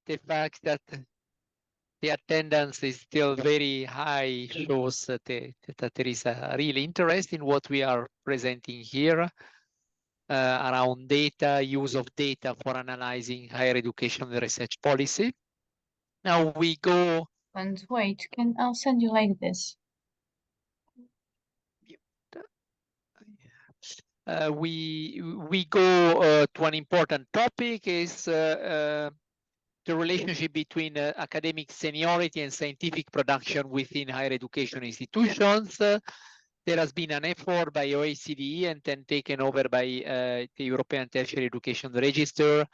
The fact that the attendance is still very high shows that there is a real interest in what we are presenting here around data, use of data for analyzing higher education research policy. Now we go. And wait, I'll send you like this. We go to an important topic is the relationship between academic seniority and scientific production within higher education institutions. There has been an effort by OECD and then taken over by the European Tertiary Education Register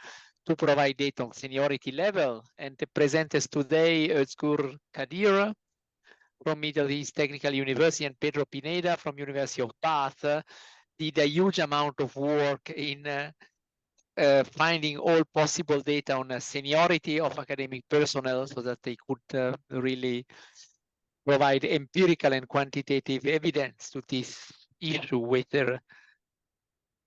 to provide data on seniority level. And the presenters today, Özgür Kadir from Middle East Technical University and Pedro Pineda from University of Bath did a huge amount of work in finding all possible data on seniority of academic personnel so that they could really provide empirical and quantitative evidence to this issue, whether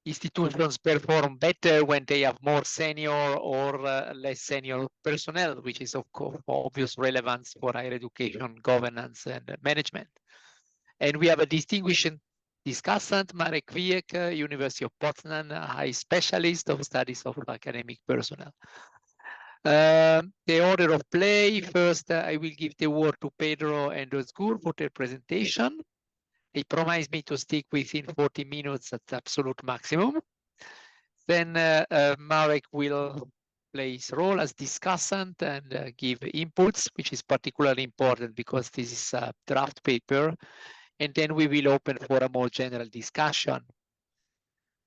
institutions perform better when they have more senior or less senior personnel, which is of course obvious relevance for higher education governance and management. And we have a distinguished discussant, Marek Kwiek, University of Poznan, a high specialist of studies of academic personnel. The order of play, first I will give the word to Pedro and Özgür for their presentation. They promised me to stick within 40 minutes at the absolute maximum. Then Marek will play his role as discussant and give inputs, which is particularly important because this is a draft paper. And then we will open for a more general discussion.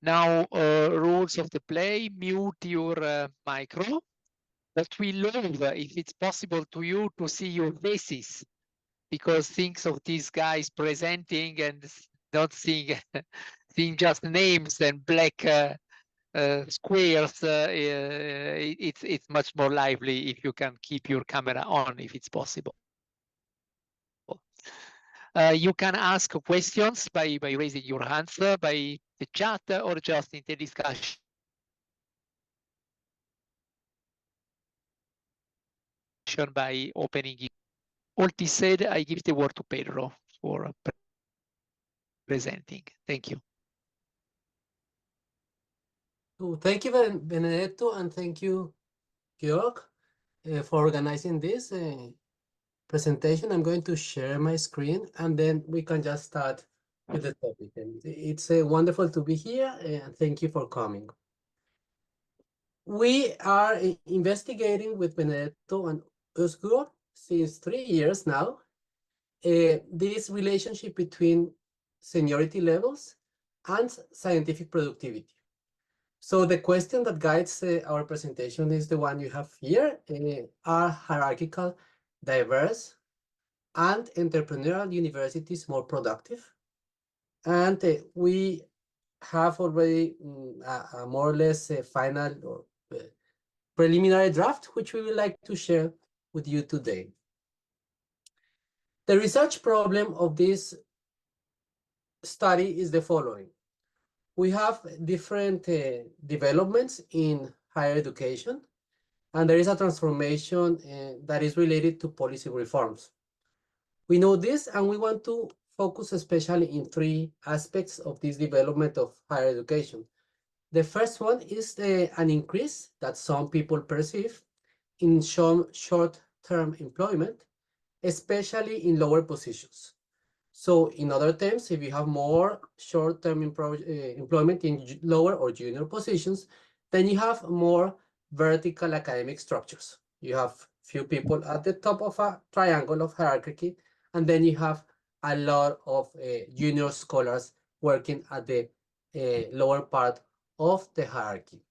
Now, rules of the play, mute your micro. But we love, if it's possible to you, to see your faces, because think of these guys presenting and not seeing, seeing just names and black squares. It's much more lively if you can keep your camera on, if it's possible. You can ask questions by raising your hands by the chat or just in the discussion. By opening it. All this said, I give the word to Pedro for presenting. Thank you. So thank you, Benedetto, and thank you, Georg, for organizing this presentation. I'm going to share my screen, and then we can just start with the topic. And it's wonderful to be here, and thank you for coming. We are investigating with Benedetto and Özgür since 3 years now, this relationship between seniority levels and scientific productivity. So the question that guides our presentation is the one you have here. Are hierarchical, diverse, and entrepreneurial universities more productive? And we have already a more or less final or preliminary draft, which we would like to share with you today. The research problem of this study is the following. We have different developments in higher education, and there is a transformation that is related to policy reforms. We know this, and we want to focus especially in 3 aspects of this development of higher education. The first one is an increase that some people perceive in some short-term employment, especially in lower positions. So in other terms, if you have more short-term employment in lower or junior positions, then you have more vertical academic structures. You have few people at the top of a triangle of hierarchy, and then you have a lot of junior scholars working at the lower part of the hierarchy.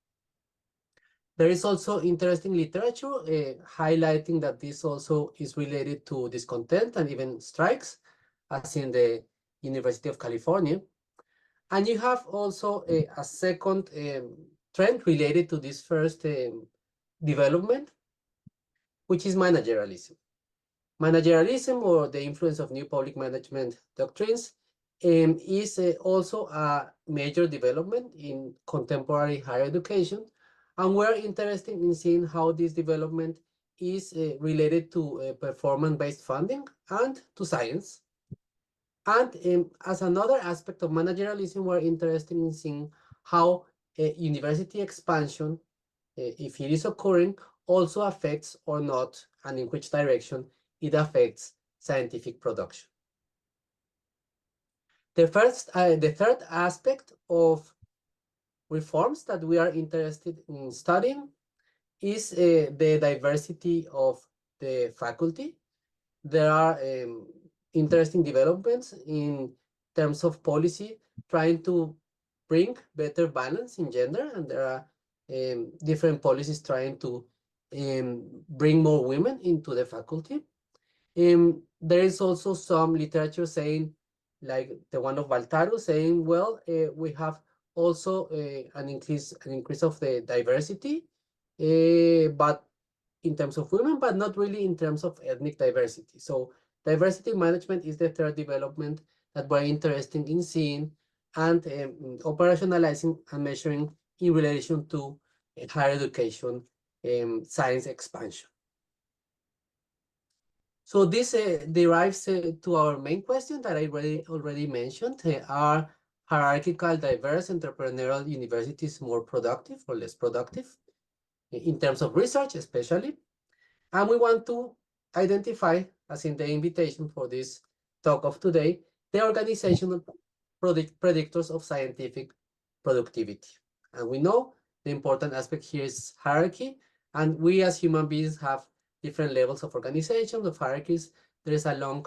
There is also interesting literature highlighting that this also is related to discontent and even strikes, as in the University of California. And you have also a second trend related to this first development, which is managerialism. Managerialism, or the influence of new public management doctrines, is also a major development in contemporary higher education. And we're interested in seeing how this development is related to performance-based funding and to science. And as another aspect of managerialism, we're interested in seeing how university expansion, if it is occurring, also affects or not, and in which direction it affects scientific production. The third aspect of reforms that we are interested in studying is the diversity of the faculty. There are interesting developments in terms of policy trying to bring better balance in gender, and there are different policies trying to bring more women into the faculty. There is also some literature saying, like the one of Baltaro, saying, well, we have also an increase of the diversity, but in terms of women, but not really in terms of ethnic diversity. So diversity management is the third development that we're interested in seeing and operationalizing and measuring in relation to higher education science expansion. So this derives to our main question that I already mentioned. Are hierarchical, diverse, entrepreneurial universities more productive or less productive in terms of research, especially? And we want to identify, as in the invitation for this talk of today, the organizational predictors of scientific productivity. And we know the important aspect here is hierarchy, and we as human beings have different levels of organization, of hierarchies. There is a long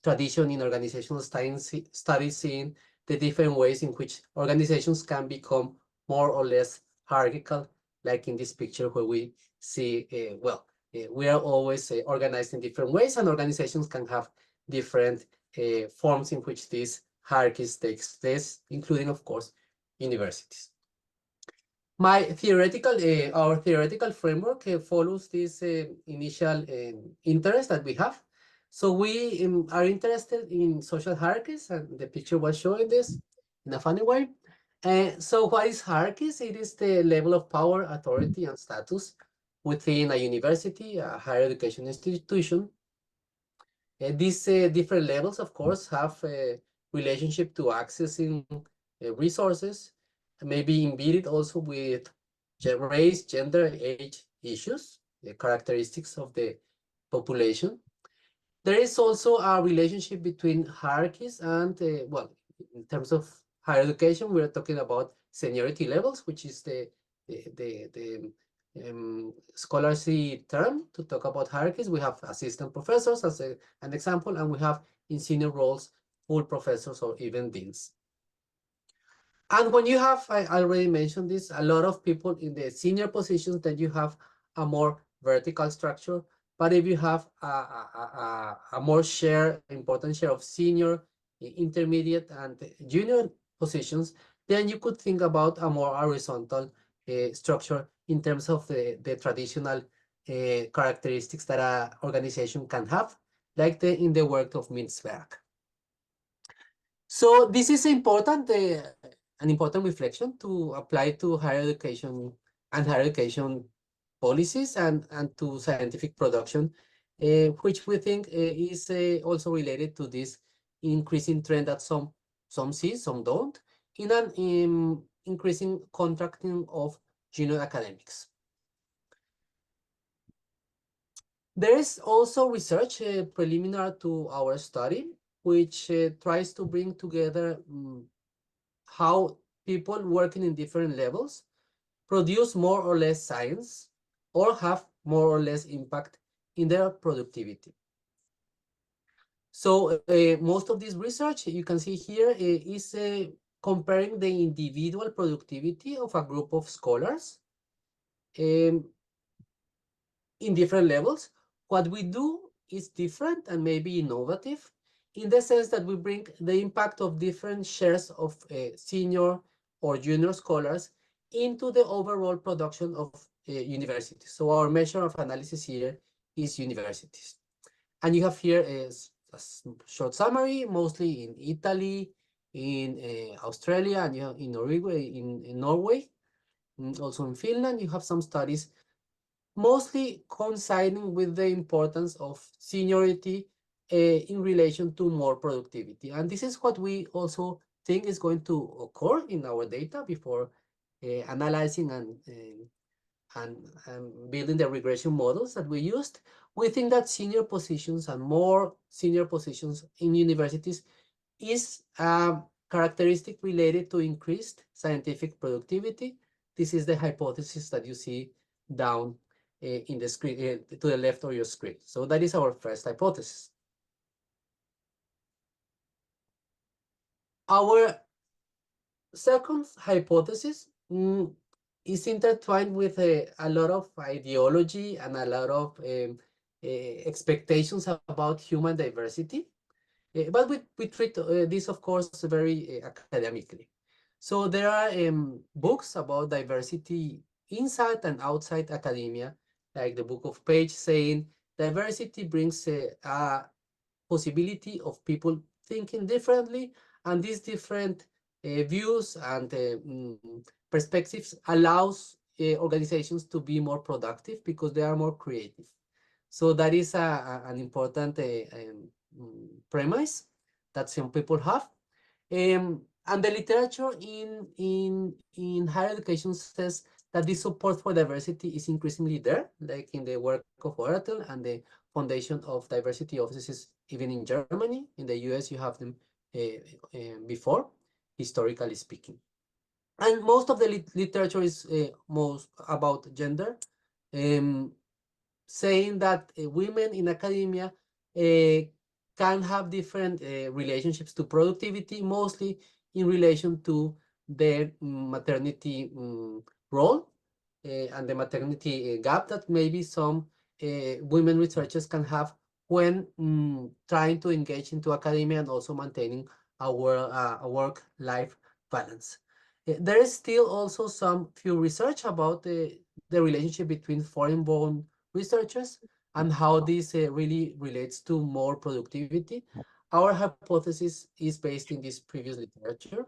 tradition in organizational studies seeing the different ways in which organizations can become more or less hierarchical, like in this picture where we see, we are always organized in different ways, and organizations can have different forms in which these hierarchies takes place, including, of course, universities. Our theoretical framework follows this initial interest that we have. So we are interested in social hierarchies, and the picture was showing this in a funny way. So what is hierarchies? It is the level of power, authority, and status within a university, a higher education institution. These different levels, of course, have a relationship to accessing resources, maybe embedded also with race, gender, age issues, the characteristics of the population. There is also a relationship between hierarchies and, well, in terms of higher education, we're talking about seniority levels, which is the scholarly term to talk about hierarchies. We have assistant professors as an example, and we have in senior roles full professors or even deans. And when you have, I already mentioned this, a lot of people in the senior positions, then you have a more vertical structure. But if you have a more important share of senior, intermediate, and junior positions, then you could think about a more horizontal structure in terms of the traditional characteristics that an organization can have, like in the work of Mintzberg. So this is important, an important reflection to apply to higher education and higher education policies and to scientific production, which we think is also related to this increasing trend that some see, some don't, in an increasing contracting of junior academics. There is also research preliminary to our study, which tries to bring together how people working in different levels produce more or less science or have more or less impact in their productivity. So most of this research you can see here is comparing the individual productivity of a group of scholars in different levels. What we do is different and maybe innovative in the sense that we bring the impact of different shares of senior or junior scholars into the overall production of universities. So our measure of analysis here is universities. And you have here a short summary, mostly in Italy, in Australia, and in Norway. Also in Finland, you have some studies mostly coinciding with the importance of seniority in relation to more productivity. And this is what we also think is going to occur in our data before analyzing and building the regression models that we used. We think that senior positions and more senior positions in universities is a characteristic related to increased scientific productivity. This is the hypothesis that you see down in the screen, to the left of your screen. So that is our first hypothesis. Our second hypothesis is intertwined with a lot of ideology and a lot of expectations about human diversity. But we treat this, of course, very academically. So there are books about diversity inside and outside academia, like the book of Page saying diversity brings a possibility of people thinking differently, and these different views and perspectives allows organizations to be more productive because they are more creative. So that is an important premise that some people have. And the literature in higher education says that this support for diversity is increasingly there, like in the work of Oracle and the Foundation of Diversity Offices, even in Germany. In the US, you have them before, historically speaking. And most of the literature is most about gender, saying that women in academia can have different relationships to productivity, mostly in relation to their maternity role and the maternity gap that maybe some women researchers can have when trying to engage into academia and also maintaining our work-life balance. There is still also some few research about the relationship between foreign-born researchers and how this really relates to more productivity. Our hypothesis is based in this previous literature.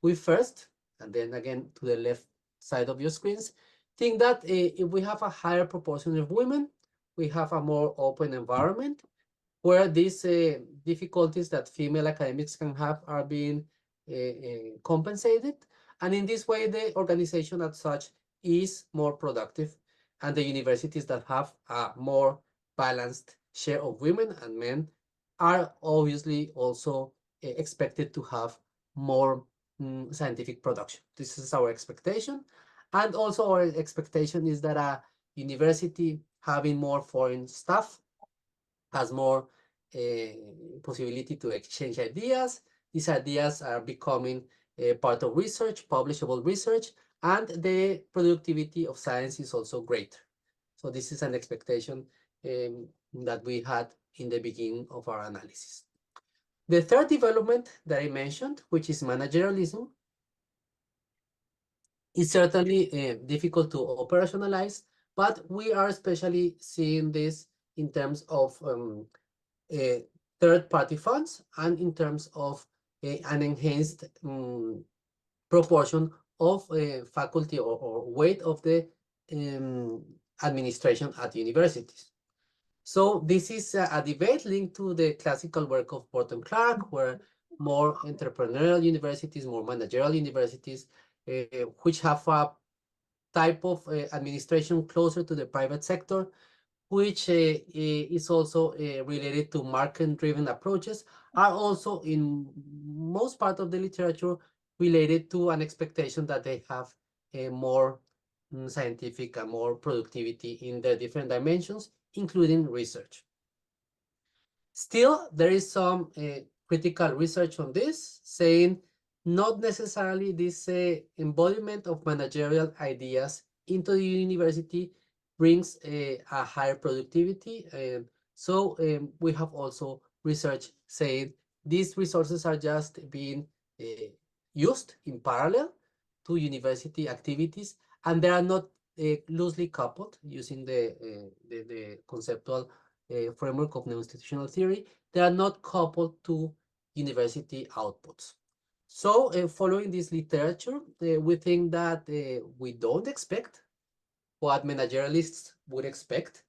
We first, and then again to the left side of your screens, think that if we have a higher proportion of women, we have a more open environment where these difficulties that female academics can have are being compensated. And in this way, the organization as such is more productive, and the universities that have a more balanced share of women and men are obviously also expected to have more scientific production. This is our expectation. And also our expectation is that a university having more foreign staff has more possibility to exchange ideas. These ideas are becoming part of research, publishable research, and the productivity of science is also greater. So this is an expectation that we had in the beginning of our analysis. The third development that I mentioned, which is managerialism, is certainly difficult to operationalize, but we are especially seeing this in terms of third-party funds and in terms of an enhanced proportion of faculty or weight of the administration at universities. So this is a debate linked to the classical work of Burton Clark, where more entrepreneurial universities, more managerial universities, which have a type of administration closer to the private sector, which is also related to market-driven approaches, are also in most part of the literature related to an expectation that they have a more scientific and more productivity in the different dimensions, including research. Still, there is some critical research on this, saying not necessarily this embodiment of managerial ideas into the university brings a higher productivity. So we have also research saying these resources are just being used in parallel to university activities, and they are not loosely coupled using the conceptual framework of neo-institutional theory. They are not coupled to university outputs. So following this literature, we think that we don't expect what managerialists would expect,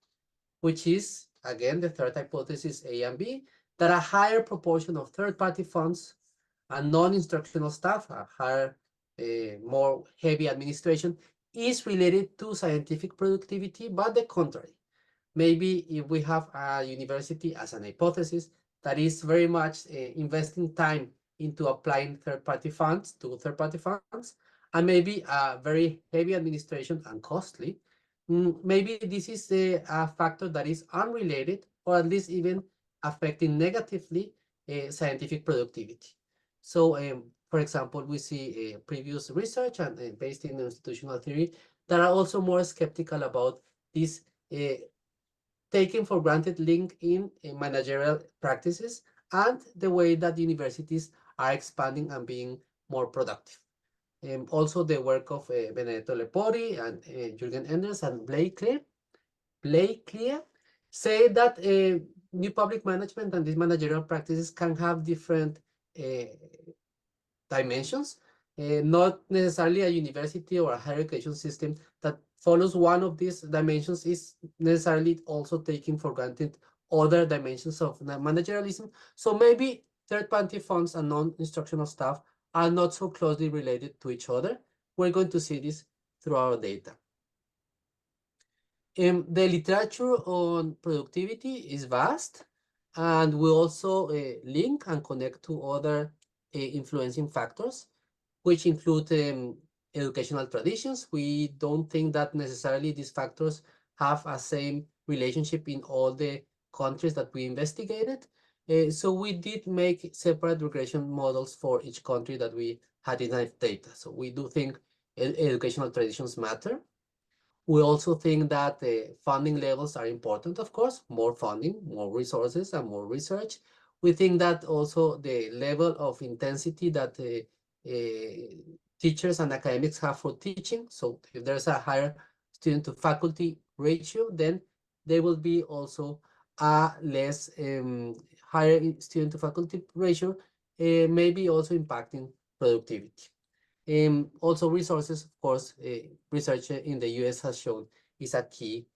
which is, again, the third hypothesis, A and B, that a higher proportion of third-party funds and non-instructional staff, a higher, more heavy administration, is related to scientific productivity, but the contrary. Maybe if we have a university as an hypothesis that is very much investing time into applying third-party funds to third-party funds, and maybe a very heavy administration and costly, maybe this is a factor that is unrelated, or at least even affecting negatively scientific productivity. So, for example, we see previous research and based in institutional theory that are also more skeptical about this taken for granted link in managerial practices and the way that universities are expanding and being more productive. Also the work of Benedetto Lepori and Jürgen Enders and Blake Clear say that new public management and these managerial practices can have different dimensions, not necessarily a university or a higher education system that follows one of these dimensions is necessarily also taking for granted other dimensions of managerialism. So maybe third-party funds and non-instructional staff are not so closely related to each other. We're going to see this through our data. The literature on productivity is vast, and we also link and connect to other influencing factors, which include educational traditions. We don't think that necessarily these factors have a same relationship in all the countries that we investigated. So we did make separate regression models for each country that we had enough data. So we do think educational traditions matter. We also think that funding levels are important, of course, more funding, more resources, and more research. We think that also the level of intensity that teachers and academics have for teaching. So if there's a higher student to faculty ratio, then there will be also a less higher student to faculty ratio, maybe also impacting productivity. Also resources, of course, research in the US has shown is a key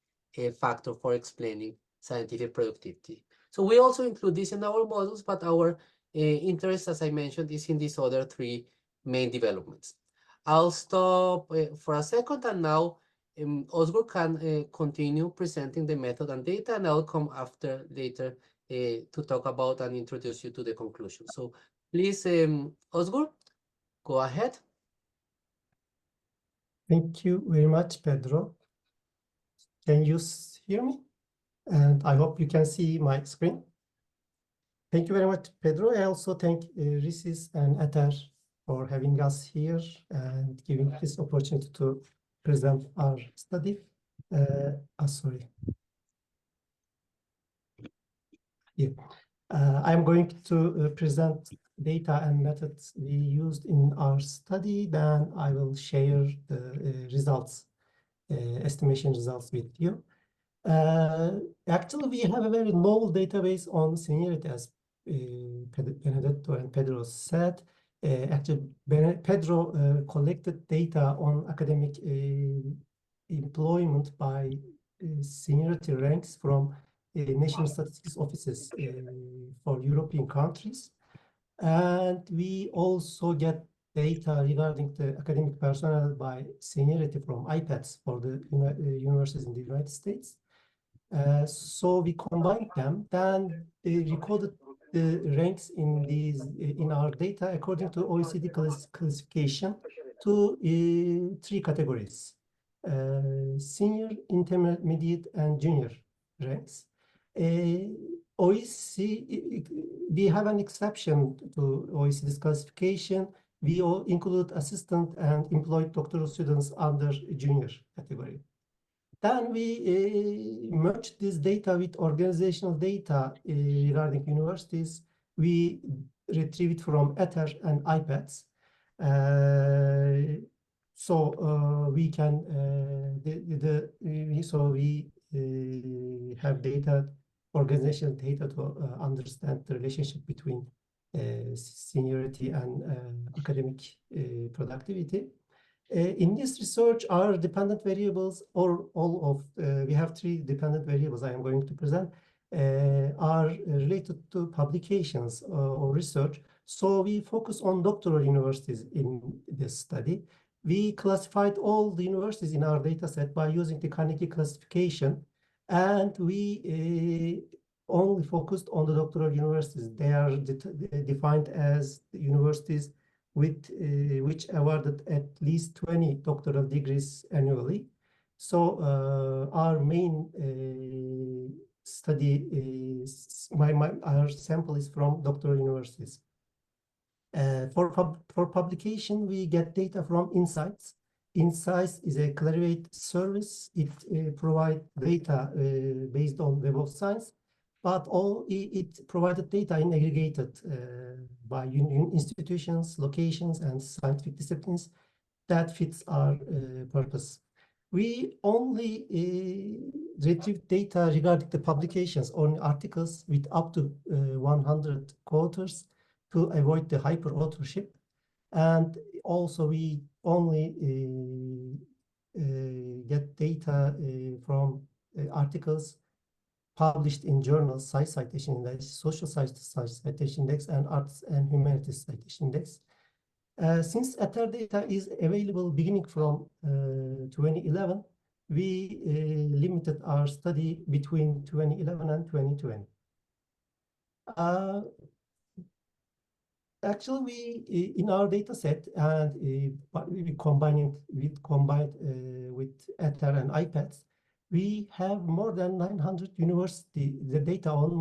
factor for explaining scientific productivity. So we also include this in our models, but our interest, as I mentioned, is in these other three main developments. I'll stop for a second, and now Özgür can continue presenting the method and data, and I'll come after later to talk about and introduce you to the conclusion. So please, Özgür, go ahead. Thank you very much, Pedro. Can you hear me? And I hope you can see my screen. Thank you very much, Pedro. I also thank RISIS and ETER for having us here and giving this opportunity to present our study. Sorry. Yeah. I'm going to present data and methods we used in our study. Then I will share the results, estimation results with you. Actually, we have a very low database on seniority, as Benedetto and Pedro said. Actually, Pedro collected data on academic employment by seniority ranks from national statistics offices for European countries. And we also get data regarding the academic personnel by seniority from iPads for the universities in the United States. So we combined them, then they recorded the ranks in these in our data according to OECD classification to three categories: senior, intermediate, and junior ranks. OECD, we have an exception to OECD's classification. We all include assistant and employed doctoral students under junior category. Then we merged this data with organizational data regarding universities. We retrieve it from ETER and iPads. So we can have data, organizational data to understand the relationship between seniority and academic productivity. In this research, our dependent variables, or all of, we have 3 dependent variables I am going to present, are related to publications or research. So we focus on doctoral universities in this study. We classified all the universities in our data set by using the Carnegie classification, and we only focused on the doctoral universities. They are defined as universities with which awarded at least 20 doctoral degrees annually. So our main study is, our sample is from doctoral universities. For publication, we get data from Insights. Insights is a Clarivate service. It provides data based on Web of Science, but it provided data in aggregated by institutions, locations, and scientific disciplines that fits our purpose. We only retrieve data regarding the publications on articles with up to 100 co-authors to avoid the hyper authorship. And also we only get data from articles published in journals, Science Citation Index, Social Science Citation Index, and Arts and Humanities Citation Index. Since ETHER data is available beginning from 2011, we limited our study between 2011 and 2020. Actually, we in our data set, and we combined with ETHER and iPads, we have more than 900 universities, the data on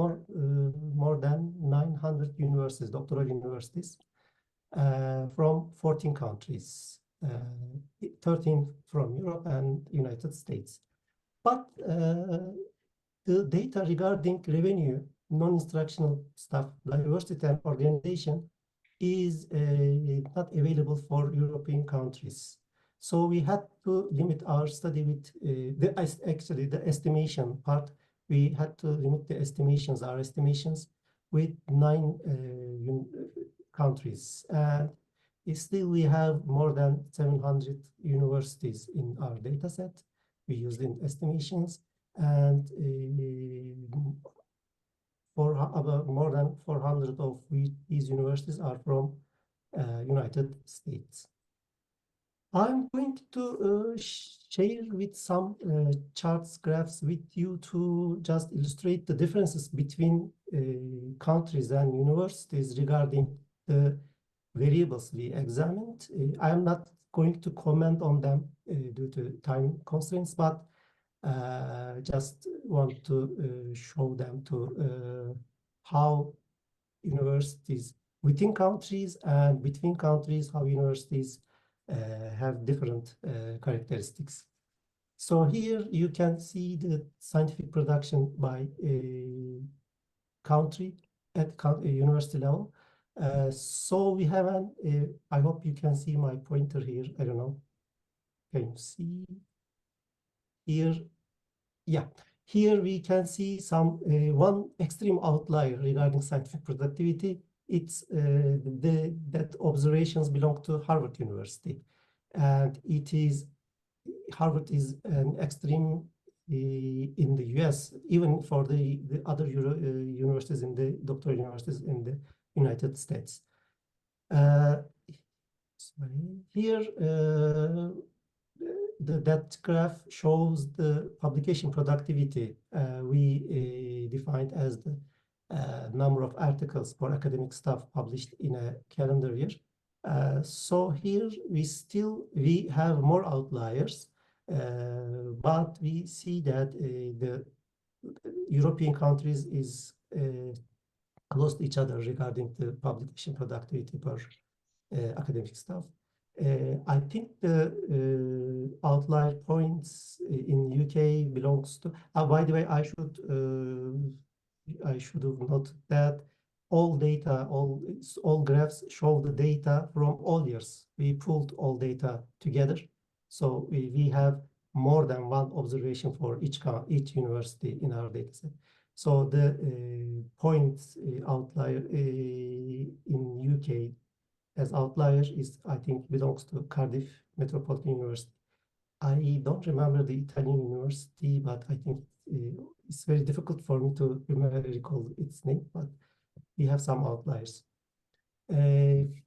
more than 900 universities, doctoral universities, from 14 countries, 13 from Europe and United States. But the data regarding revenue, non-instructional staff, diversity and organization is not available for European countries. So we had to limit our study with the estimation part. We had to limit the estimations, our estimations, with 9 countries. And still we have more than 700 universities in our data set. We used in estimations, and for about more than 400 of these universities are from United States. I'm going to share with some charts, graphs with you to just illustrate the differences between countries and universities regarding the variables we examined. I am not going to comment on them due to time constraints, but just want to show them to how universities within countries and between countries, how universities have different characteristics. So here you can see the scientific production by country at university level. So we have I hope you can see my pointer here. I don't know. Can you see here? Yeah, here we can see some one extreme outlier regarding scientific productivity. It's that observations belong to Harvard University, and Harvard is an extreme in the US, even for the other universities in the doctoral universities in the United States. Here, that graph shows the publication productivity we defined as the number of articles for academic staff published in a calendar year. So here we have more outliers, but we see that the European countries is close to each other regarding the publication productivity per academic staff. I think the outlier points in UK belongs to. By the way, I should have noted that all data, all graphs show the data from all years. We pulled all data together, so we have more than one observation for each university in our data set. So the point outlier in UK as outlier is, I think, belongs to Cardiff Metropolitan University. I don't remember the Italian university, but I think it's very difficult for me to recall its name, but we have some outliers.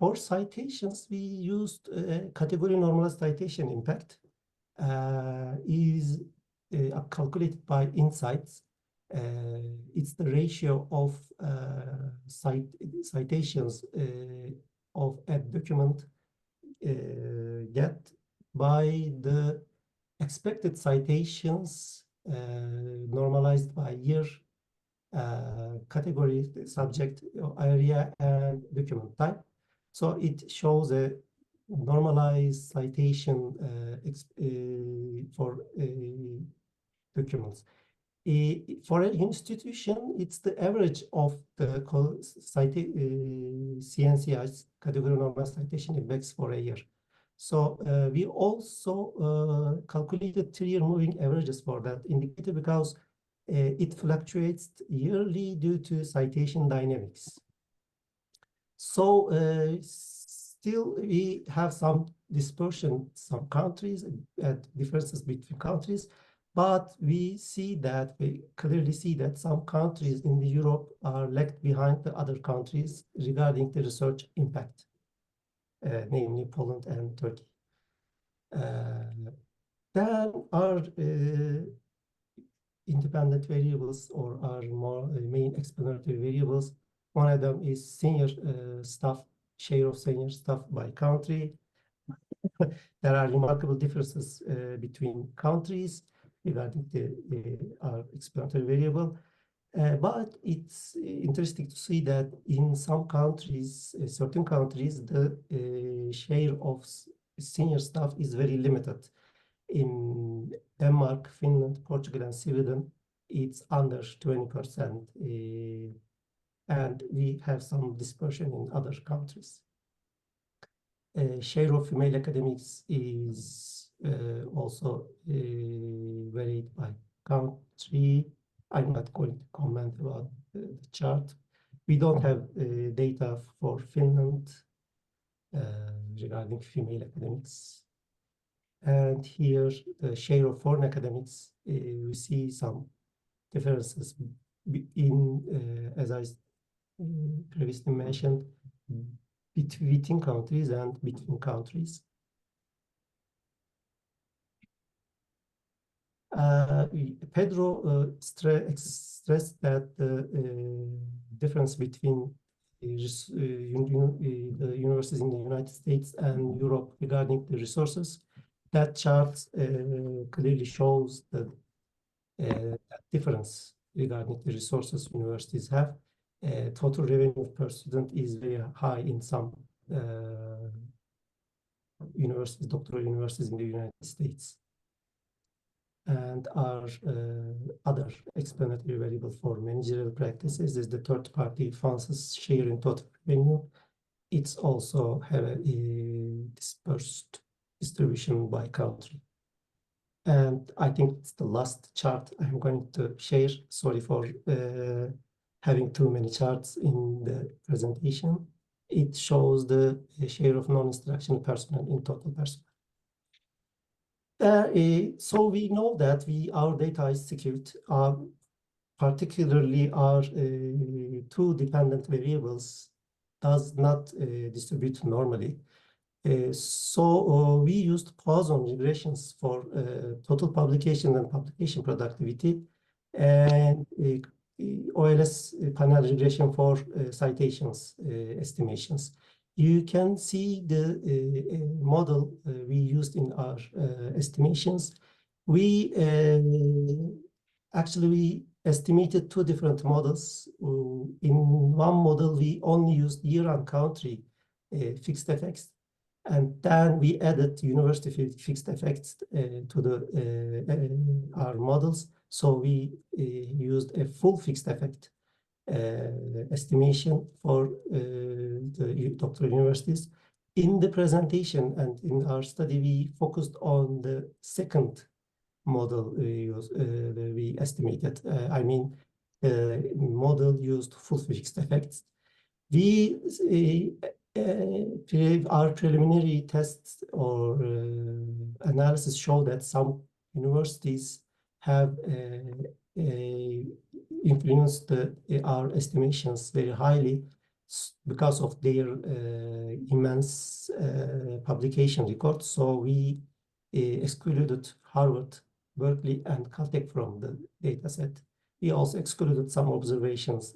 For citations, we used category normalized citation impact is calculated by insights. It's the ratio of citations of a document get by the expected citations normalized by year, category, subject, area, and document type. So it shows a normalized citation for documents. For an institution, it's the average of the CNCI's category normalized citation index for a year. So we also calculated 3-year moving averages for that indicator because it fluctuates yearly due to citation dynamics. So still we have some dispersion, some countries, differences between countries, but we clearly see that some countries in Europe are lagged behind the other countries regarding the research impact, namely Poland and Turkey. Then our independent variables, or our more main explanatory variables, one of them is senior staff, share of senior staff by country. There are remarkable differences between countries regarding our explanatory variable. But it's interesting to see that in some countries, certain countries, the share of senior staff is very limited. In Denmark, Finland, Portugal, and Sweden, it's under 20%. And we have some dispersion in other countries. Share of female academics is also varied by country. I'm not going to comment about the chart. We don't have data for Finland regarding female academics. And here, the share of foreign academics, we see some differences in, as I previously mentioned, between countries and between countries. Pedro stressed that the difference between the universities in the United States and Europe regarding the resources. That chart clearly shows the difference regarding the resources universities have. Total revenue per student is very high in some universities, doctoral universities in the United States. And our other explanatory variable for managerial practices is the third-party funds share in total revenue. It's also have a dispersed distribution by country. And I think it's the last chart I'm going to share. Sorry for having too many charts in the presentation. It shows the share of non-instructional personnel in total personnel. So we know that our data is skewed, particularly our two dependent variables does not distribute normally. So we used Poznan regressions for total publication and publication productivity, and OLS panel regression for citations estimations. You can see the model we used in our estimations. We actually estimated two different models. In one model, we only used year and country fixed effects, and then we added university fixed effects to our models. So we used a full fixed effect estimation for the doctoral universities. In the presentation and in our study, we focused on the second model we estimated. I mean, model used full fixed effects. Our preliminary tests or analysis show that some universities have influenced our estimations very highly because of their immense publication records. So we excluded Harvard, Berkeley, and Caltech from the dataset. We also excluded some observations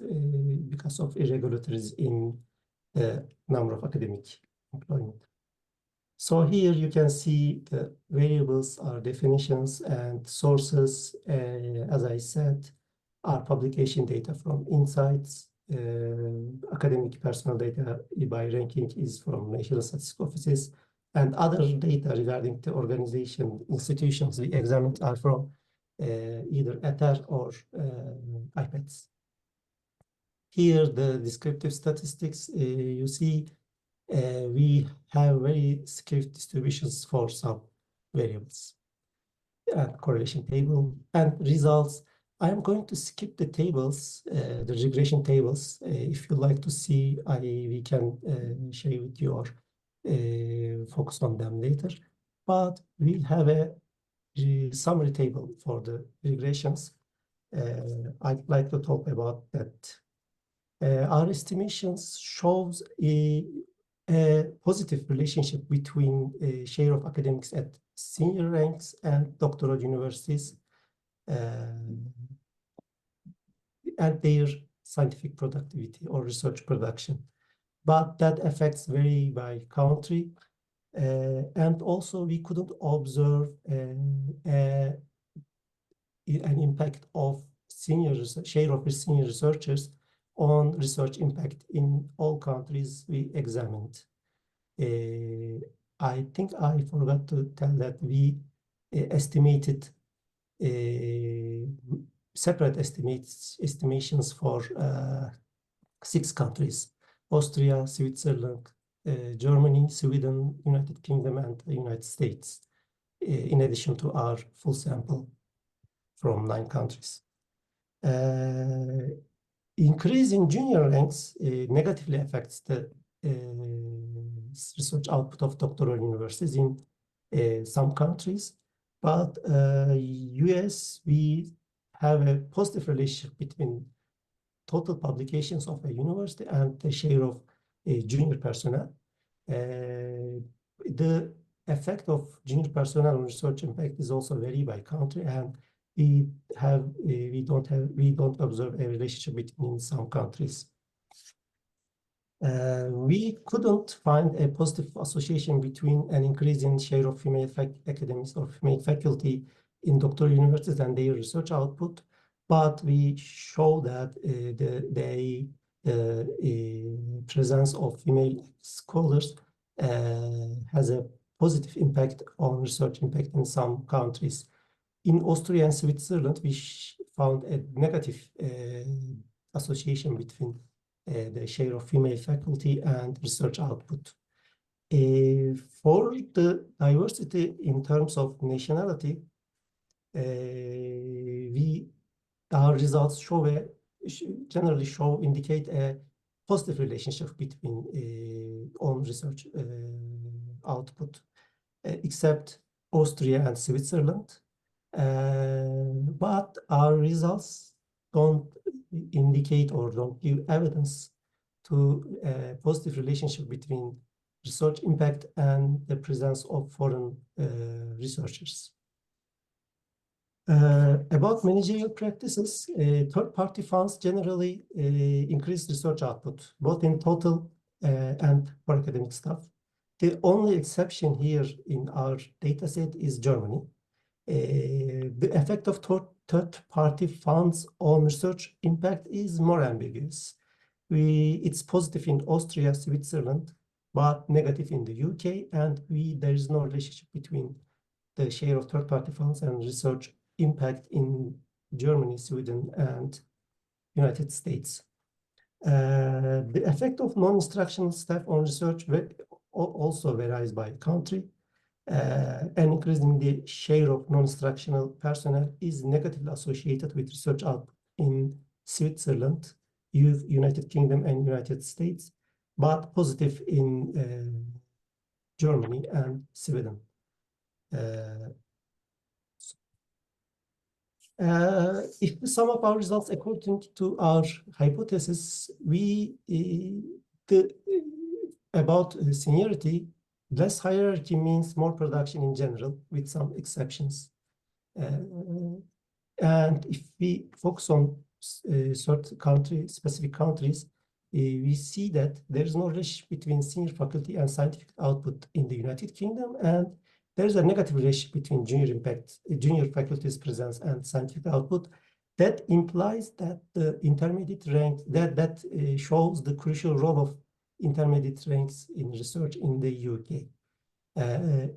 because of irregularities in the number of academic employment. So here you can see the variables are definitions and sources. As I said, are publication data from Insights. Academic personal data by ranking is from National Statistics Offices, and other data regarding the organization institutions we examined are from either ETER or IPEDS. Here, the descriptive statistics, you see we have very skewed distributions for some variables. Correlation table and results. I am going to skip the tables, the regression tables. If you like to see, we can share with you or focus on them later. But we have a summary table for the regressions. I'd like to talk about that. Our estimations shows a positive relationship between share of academics at senior ranks and doctoral universities and their scientific productivity or research production. But that affects vary by country. And also we couldn't observe an impact of share of senior researchers on research impact in all countries we examined. I think I forgot to tell that we estimated separate estimations for 6 countries: Austria, Switzerland, Germany, Sweden, United Kingdom, and the United States, in addition to our full sample from 9 countries. Increase in junior ranks negatively affects the research output of doctoral universities in some countries, but US, we have a positive relationship between total publications of a university and the share of junior personnel. The effect of junior personnel on research impact is also vary by country, and we don't observe a relationship between some countries. We couldn't find a positive association between an increase in share of female academics or female faculty in doctoral universities and their research output, but we show that the presence of female scholars has a positive impact on research impact in some countries. In Austria and Switzerland, we found a negative association between the share of female faculty and research output. For the diversity in terms of nationality, our results generally indicate a positive relationship between on research output, except Austria and Switzerland. But our results don't indicate or don't give evidence to a positive relationship between research impact and the presence of foreign researchers. About managerial practices, third-party funds generally increase research output, both in total and for academic staff. The only exception here in our dataset is Germany. The effect of third-party funds on research impact is more ambiguous. It's positive in Austria, Switzerland, but negative in the UK, and there is no relationship between the share of third-party funds and research impact in Germany, Sweden, and United States. The effect of non-instructional staff on research also varies by country. An increase in the share of non-instructional personnel is negatively associated with research output in Switzerland, United Kingdom, and United States, but positive in Germany and Sweden. If we sum up our results according to our hypothesis, about seniority, less hierarchy means more production in general, with some exceptions. And if we focus on certain specific countries, we see that there is no relationship between senior faculty and scientific output in the United Kingdom, and there is a negative relationship between junior faculty's presence and scientific output. That implies that the intermediate rank, that shows the crucial role of intermediate ranks in research in the UK.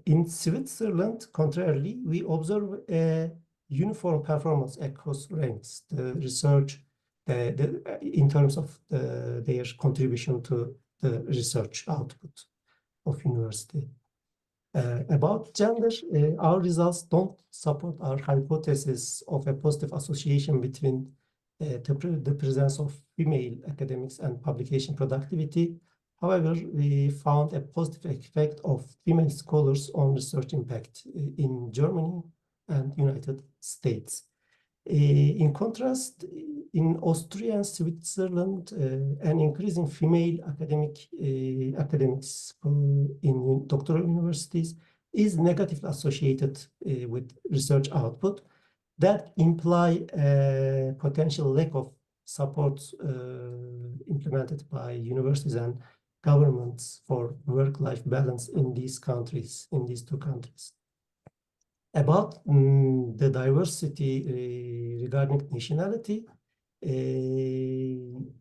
In Switzerland, contrarily, we observe a uniform performance across ranks. The research, in terms of their contribution to the research output of university. About gender, our results don't support our hypothesis of a positive association between the presence of female academics and publication productivity. However, we found a positive effect of female scholars on research impact in Germany and United States. In contrast, in Austria and Switzerland, an increase in female academics in doctoral universities is negatively associated with research output. That imply a potential lack of support implemented by universities and governments for work-life balance in these two countries. About the diversity regarding nationality,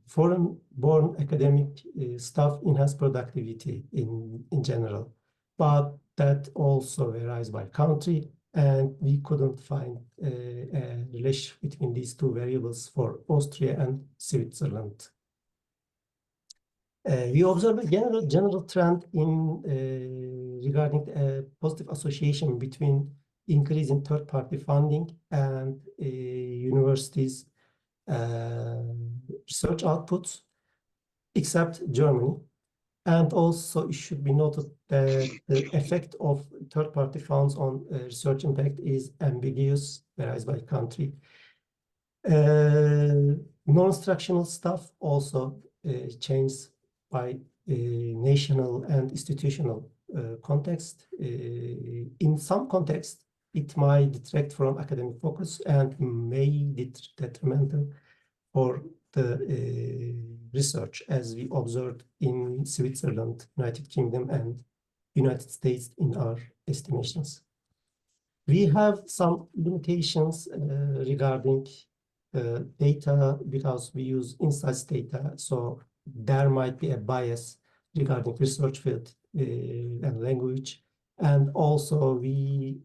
foreign-born academic staff enhance productivity in general, but that also varies by country, and we couldn't find a relationship between these two variables for Austria and Switzerland. We observe a general trend in regarding a positive association between increase in third-party funding and universities' research outputs, except Germany. And also, it should be noted that the effect of third-party funds on research impact is ambiguous, varies by country. Non-instructional staff also changes by national and institutional context. In some context, it might detract from academic focus and may be detrimental for the research, as we observed in Switzerland, United Kingdom, and United States in our estimations. We have some limitations regarding data because we use insights data, so there might be a bias regarding research field and language. And also we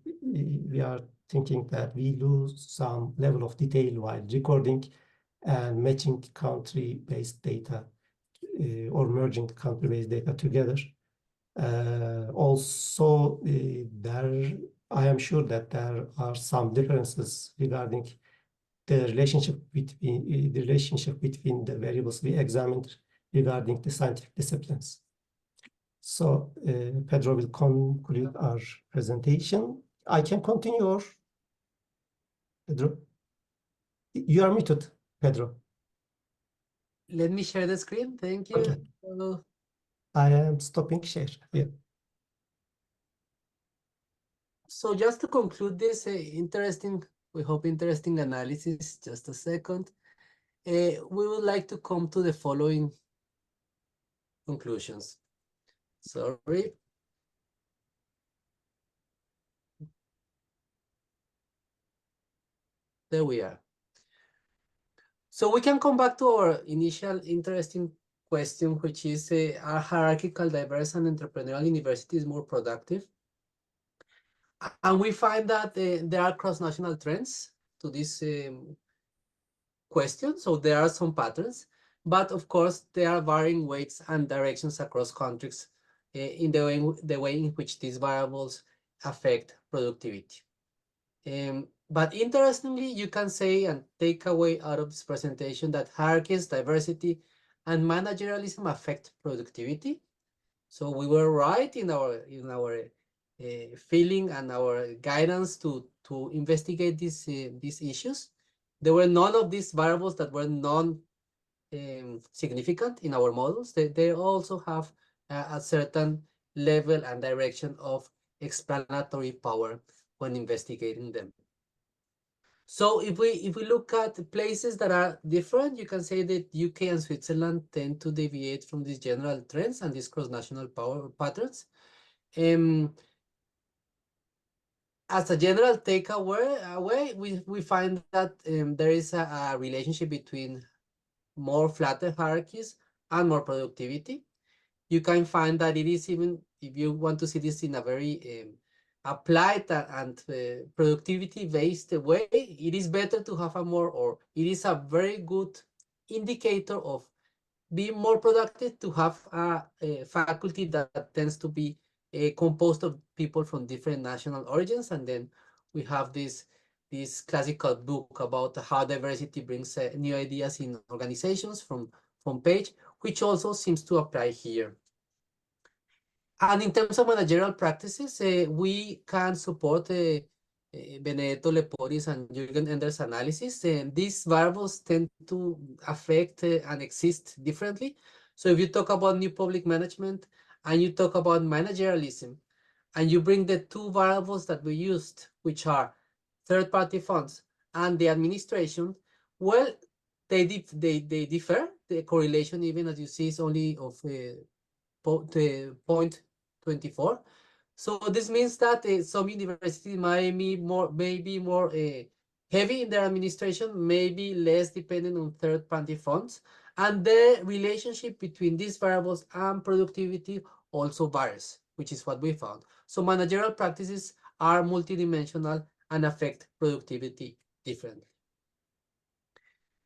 are thinking that we lose some level of detail while recording and matching country-based data or merging country-based data together. Also, I am sure that there are some differences regarding the relationship between the variables we examined regarding the scientific disciplines. So Pedro will conclude our presentation. I can continue, or Pedro? You are muted, Pedro. Let me share the screen. Thank you. Okay. I am stopping share. Yeah. So just to conclude this we hope interesting analysis, just a second, we would like to come to the following conclusions. Sorry. There we are. So we can come back to our initial interesting question, which is, are hierarchical, diverse, and entrepreneurial universities more productive? And we find that there are cross-national trends to this question. So there are some patterns, but of course, there are varying weights and directions across countries in the way in which these variables affect productivity. But interestingly, you can say and take away out of this presentation that hierarchies, diversity, and managerialism affect productivity. So we were right in our feeling and our guidance to investigate these issues. There were none of these variables that were significant in our models. They also have a certain level and direction of explanatory power when investigating them. So if we look at places that are different, you can say that UK and Switzerland tend to deviate from these general trends and these cross-national power patterns. As a general takeaway, we find that there is a relationship between more flatter hierarchies and more productivity. You can find that it is, even if you want to see this in a very applied and productivity-based way, it is better to have it is a very good indicator of being more productive to have a faculty that tends to be composed of people from different national origins. And then we have this classical book about how diversity brings new ideas in organizations from Page, which also seems to apply here. And in terms of managerial practices, we can support Benedetto Lepori's and Jürgen Ender's analysis. These variables tend to affect and exist differently. So if you talk about new public management and you talk about managerialism, and you bring the two variables that we used, which are third-party funds and the administration, well, they differ. The correlation, even as you see, is only of 0.24. So this means that some universities might be more heavy in their administration, maybe less dependent on third-party funds, and the relationship between these variables and productivity also varies, which is what we found. So managerial practices are multidimensional and affect productivity differently.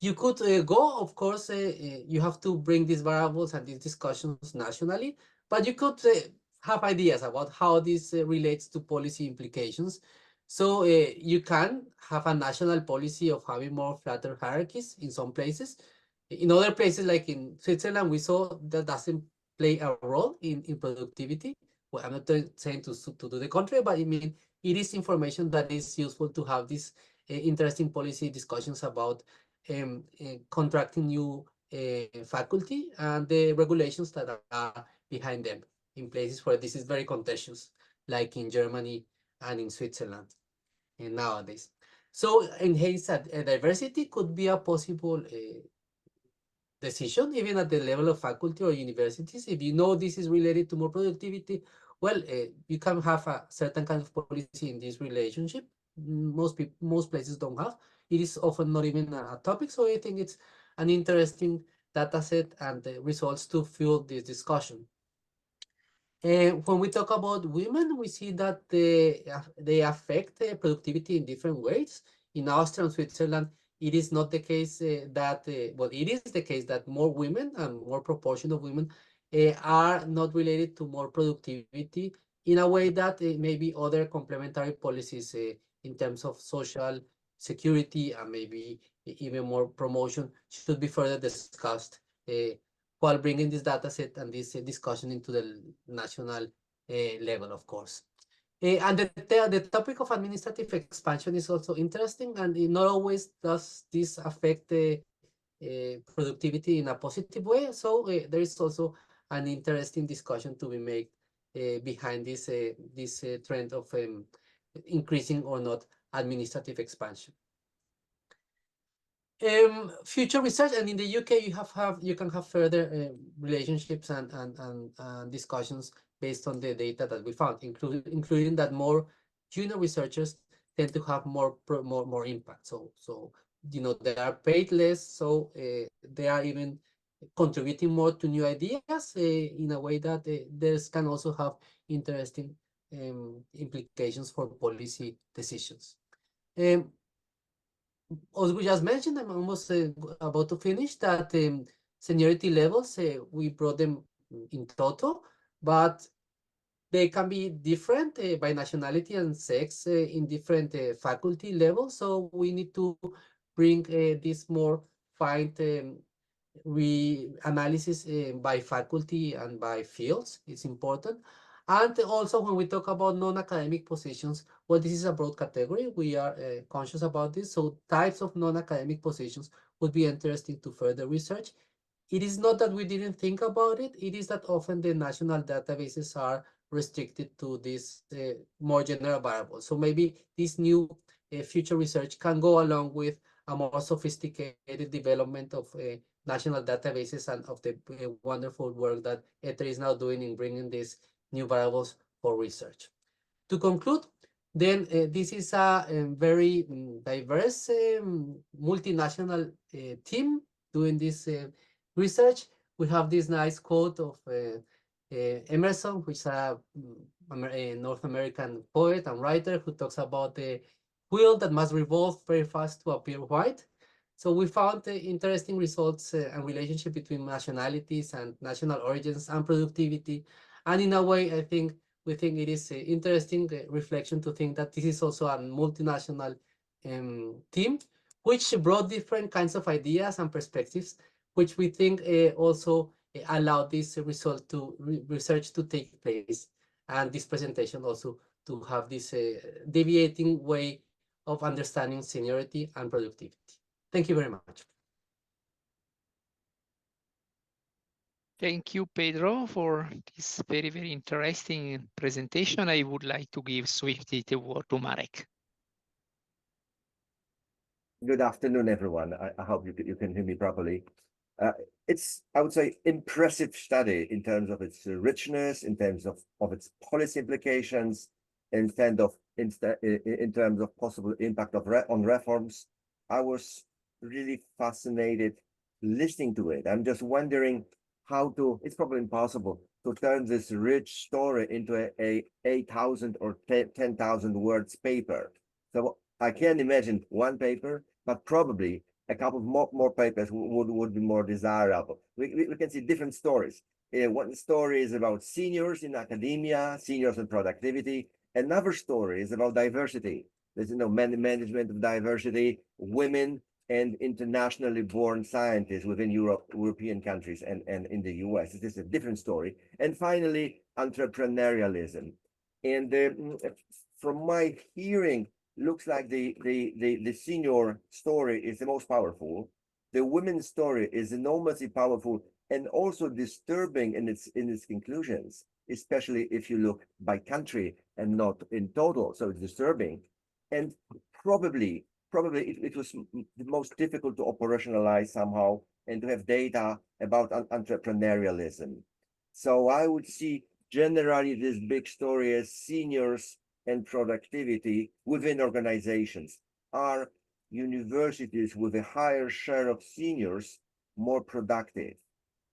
You could go, of course, you have to bring these variables and these discussions nationally, but you could have ideas about how this relates to policy implications. So you can have a national policy of having more flatter hierarchies in some places. In other places, like in Switzerland, we saw that doesn't play a role in productivity. Well, I'm not saying to do the contrary, but I mean, it is information that is useful to have these interesting policy discussions about contracting new faculty and the regulations that are behind them in places where this is very contentious, like in Germany and in Switzerland nowadays. So enhanced diversity could be a possible decision, even at the level of faculty or universities. If you know this is related to more productivity, well, you can have a certain kind of policy in this relationship. Most places don't have. It is often not even a topic, so I think it's an interesting data set and the results to fuel this discussion. When we talk about women, we see that they affect productivity in different ways. In Austria and Switzerland, it is not the case well, it is the case that more women and more proportion of women are not related to more productivity in a way that maybe other complementary policies in terms of social security and maybe even more promotion should be further discussed while bringing this data set and this discussion into the national level, of course. And the topic of administrative expansion is also interesting, and not always does this affect the productivity in a positive way. So there is also an interesting discussion to be made behind this trend of increasing or not administrative expansion. Future research, and in the UK you can have further relationships and discussions based on the data that we found, including that more junior researchers tend to have more impact. So you know, they are paid less, so they are even contributing more to new ideas in a way that this can also have interesting implications for policy decisions. As we just mentioned, I'm almost about to finish that seniority levels, we brought them in total, but They can be different by nationality and sex in different faculty levels. So we need to bring this more fine analysis by faculty and by fields. It's important. And also when we talk about non-academic positions, well, this is a broad category. We are conscious about this. So types of non-academic positions would be interesting to further research. It is not that we didn't think about it. It is that often the national databases are restricted to these more general variables. So maybe this new future research can go along with a more sophisticated development of national databases and of the wonderful work that ETHER is now doing in bringing these new variables for research. To conclude, then this is a very diverse multinational team doing this research. We have this nice quote of Emerson, which is a North American poet and writer who talks about the wheel that must revolve very fast to appear white. So we found interesting results and relationship between nationalities and national origins and productivity. And in a way, we think it is interesting reflection to think that this is also a multinational team, which brought different kinds of ideas and perspectives, which we think also allowed this research to take place, and this presentation also to have this deviating way of understanding seniority and productivity. Thank you very much. Thank you, Pedro, for this very, very interesting presentation. I would like to give swiftly the word to Marek. Good afternoon, everyone. I hope you can hear me properly. It's, I would say, impressive study in terms of its richness, in terms of its policy implications, in terms of possible impact on reforms. I was really fascinated listening to it. I'm just wondering how to, it's probably impossible to turn this rich story into a 8,000 or 10,000 words paper. So I can imagine one paper, but probably a couple of more papers would be more desirable. We can see different stories. One story is about seniors in academia, seniors in productivity. Another story is about diversity. There's management of diversity, women, and internationally born scientists within European countries and in the US. This is a different story. And finally, entrepreneurialism. And from my hearing, looks like the senior story is the most powerful. The women's story is enormously powerful and also disturbing in its conclusions, especially if you look by country and not in total. So it's disturbing. And probably it was the most difficult to operationalize somehow and to have data about entrepreneurialism. So I would see generally this big story as seniors and productivity within organizations. Are universities with a higher share of seniors more productive?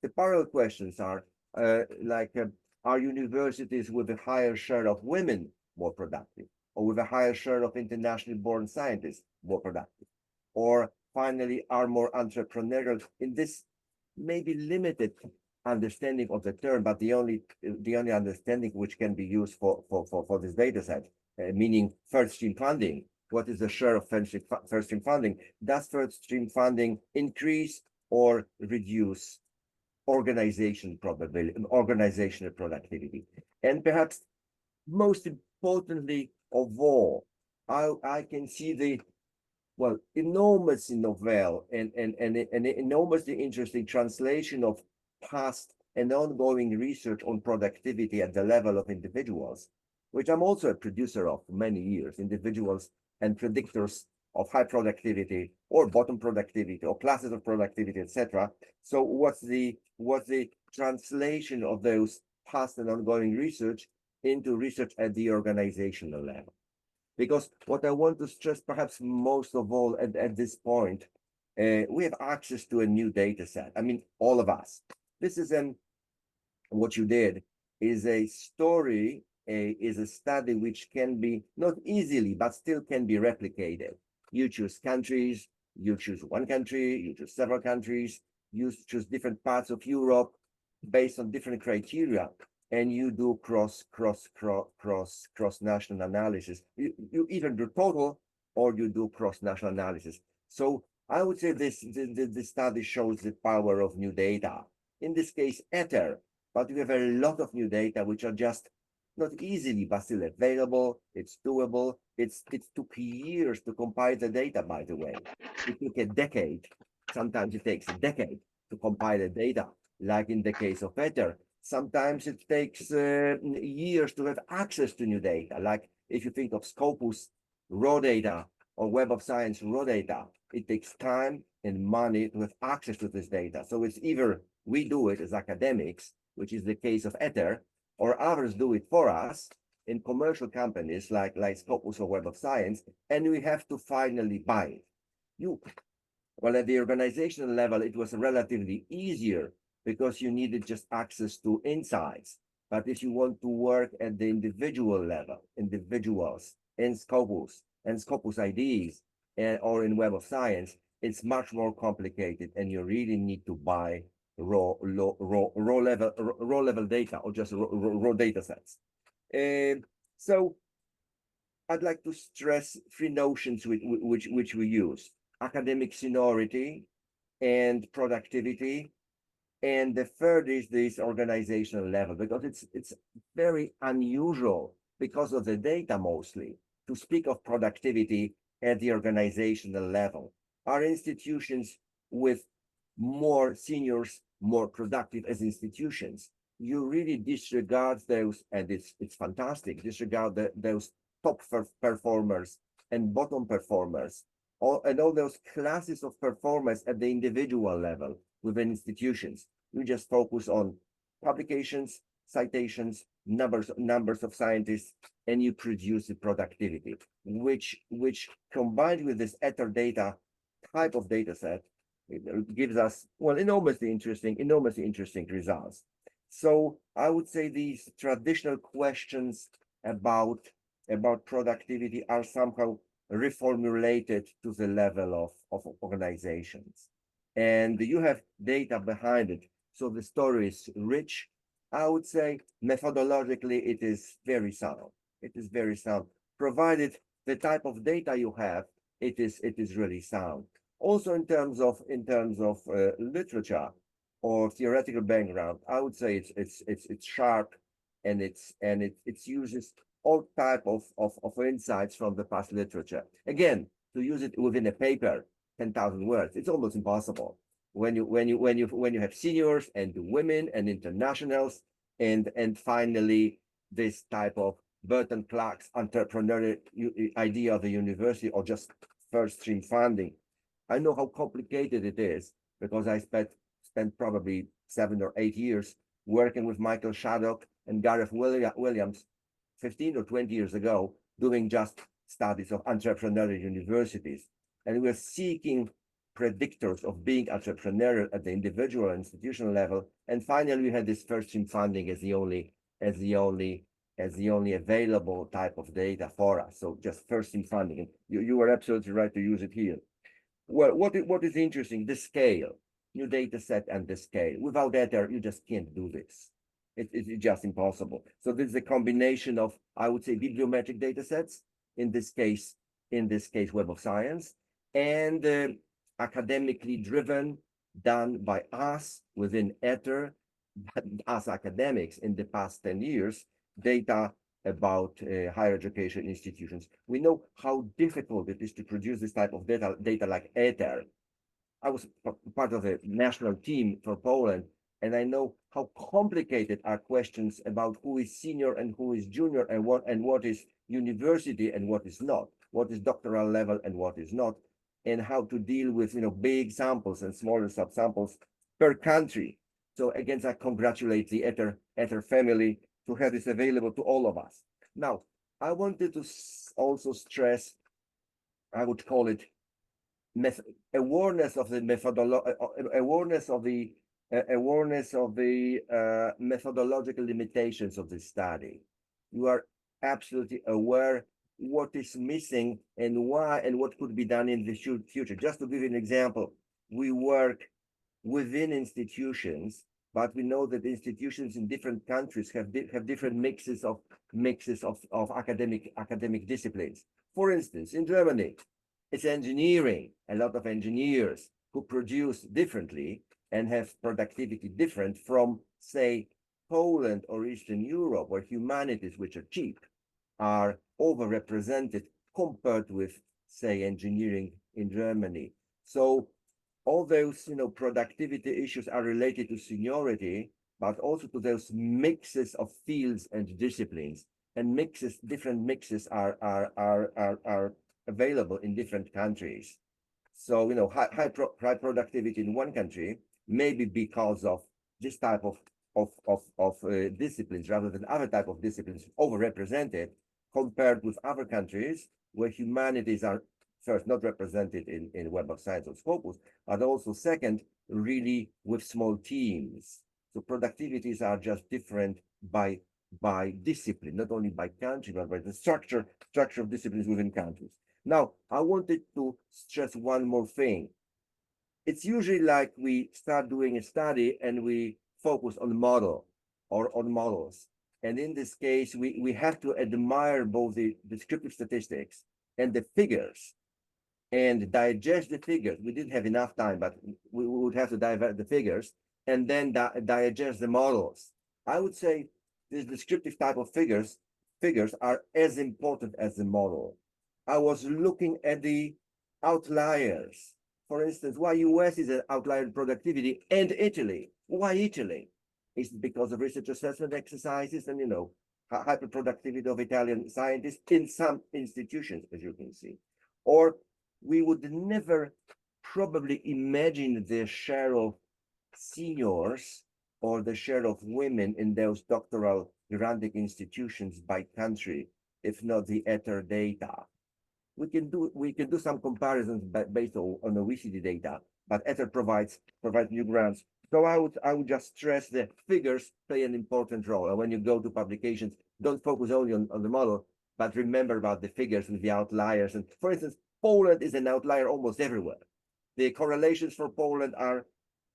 The parallel questions are are universities with a higher share of women more productive? Or with a higher share of internationally born scientists more productive? Or finally, are more entrepreneurial? In this maybe limited understanding of the term, but the only understanding which can be used for this data set, meaning first stream funding. What is the share of first stream funding? Does first stream funding increase or reduce organizational productivity? And perhaps most importantly of all, I can see the enormously novel and enormously interesting translation of past and ongoing research on productivity at the level of individuals, which I'm also a producer of for many years, individuals and predictors of high productivity or bottom productivity or classes of productivity, etc. So what's the translation of those past and ongoing research into research at the organizational level? Because what I want to stress perhaps most of all at this point, we have access to a new data set. I mean, all of us. This is what you did is a story, is a study which can be not easily, but still can be replicated. You choose countries, you choose one country, you choose several countries, you choose different parts of Europe based on different criteria. and you do cross national analysis. You either do total or you do cross national analysis. So I would say this study shows the power of new data. In this case, ether, but we have a lot of new data which are just not easily but still available. It's doable. It took years to compile the data, by the way. It took a decade. Sometimes it takes a decade to compile the data, like in the case of ether. Sometimes it takes years to have access to new data, like if you think of Scopus raw data or Web of Science raw data, it takes time and money to have access to this data. So it's either we do it as academics, which is the case of ether, or others do it for us in commercial companies like Scopus or Web of Science, and we have to finally buy it. Well, at the organizational level, it was relatively easier because you needed just access to insights. But if you want to work at the individual level, individuals in Scopus and Scopus IDs or in Web of Science, it's much more complicated, and you really need to buy raw level data or just raw data sets. So I'd like to stress three notions which we use: academic seniority and productivity. And the third is this organizational level, because it's very unusual because of the data mostly to speak of productivity at the organizational level. Are institutions with more seniors more productive as institutions? You really disregard those, and it's fantastic, disregard those top performers and bottom performers, and all those classes of performers at the individual level within institutions. We just focus on publications, citations, numbers of scientists, and you produce the productivity, which combined with this ether data type of data set, it gives us, well, enormously interesting results. So I would say these traditional questions about productivity are somehow reformulated to the level of organizations. And you have data behind it. So the story is rich. I would say methodologically, it is very sound. It is very sound, provided the type of data you have, it is really sound. Also in terms of literature or theoretical background, I would say it's sharp, and it uses all type of insights from the past literature. Again, to use it within a paper, 10,000 words, it's almost impossible. When you have seniors and women and internationals, and finally this type of Burton Clark's entrepreneurial idea of the university or just first stream funding. I know how complicated it is because I spent probably 7 or 8 years working with Michael Shaddock and Gareth Williams 15 or 20 years ago, doing just studies of entrepreneurial universities. And we're seeking predictors of being entrepreneurial at the individual and institutional level. And finally, we had this first stream funding as the only available type of data for us. So just first stream funding. And you were absolutely right to use it here. Well, what is interesting, the scale, new data set and the scale. Without ether, you just can't do this. It's just impossible. So this is a combination of, I would say, bibliometric data sets, in this case, Web of Science, and academically driven, done by us within ether, us academics in the past 10 years, data about higher education institutions. We know how difficult it is to produce this type of data like ether. I was part of a national team for Poland, and I know how complicated are questions about who is senior and who is junior, and what is university and what is not, what is doctoral level and what is not, and how to deal with big samples and smaller subsamples per country. So again, I congratulate the ether family to have this available to all of us. Now, I wanted to also stress, I would call it awareness of the methodological limitations of this study. You are absolutely aware what is missing and why, and what could be done in the future. Just to give you an example, we work within institutions but we know that institutions in different countries have different mixes of academic disciplines. For instance, in Germany, it's engineering, a lot of engineers who produce differently and have productivity different from, say, Poland or Eastern Europe, where humanities, which are cheap, are overrepresented compared with, say, engineering in Germany. So all those, productivity issues are related to seniority, but also to those mixes of fields and disciplines. And different mixes are available in different countries. So, high productivity in one country, maybe because of this type of disciplines rather than other type of disciplines overrepresented, compared with other countries where humanities are first not represented in Web of Science or Scopus, but also second, really with small teams. So productivities are just different by discipline, not only by country, but by the structure of disciplines within countries. Now, I wanted to stress one more thing. It's usually like we start doing a study and we focus on model or on models. And in this case, we have to admire both the descriptive statistics and the figures and digest the figures. We didn't have enough time, but we would have to digest the figures and then digest the models. I would say this descriptive type of figures are as important as the model. I was looking at the outliers. For instance, why US is an outlier in productivity and Italy? Why Italy? Is it because of research assessment exercises and, hyperproductivity of Italian scientists in some institutions, as you can see? Or we would never probably imagine the share of seniors or the share of women in those doctoral granting institutions by country, if not the ETER data. We can do some comparisons based on OECD data, but ETER provides new grants. So I would just stress that figures play an important role. And when you go to publications, don't focus only on the model, but remember about the figures with the outliers. And for instance, Poland is an outlier almost everywhere. The correlations for Poland are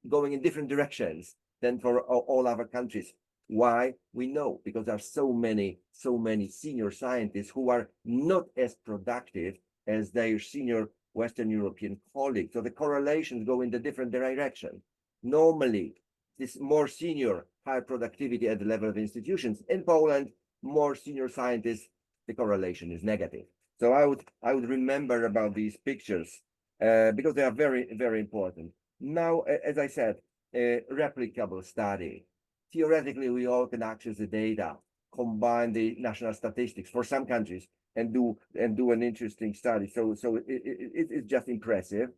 going in different directions than for all other countries. Why? We know, because there are so many senior scientists who are not as productive as their senior Western European colleagues. So the correlations go in the different direction. Normally, this more senior, high productivity at the level of institutions. In Poland, more senior scientists, the correlation is negative. So I would remember about these pictures because they are very, very important. Now, as I said, a replicable study. Theoretically, we all can access the data, combine the national statistics for some countries, and do an interesting study. So it's just impressive.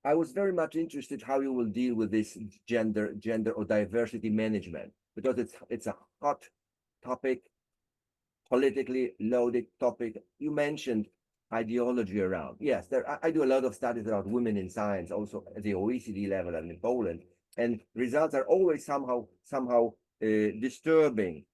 I was very much interested how you will deal with this gender or diversity management, because it's a hot topic, politically loaded topic. You mentioned ideology around. Yes, I do a lot of studies around women in science, also at the OECD level and in Poland, and results are always somehow disturbing.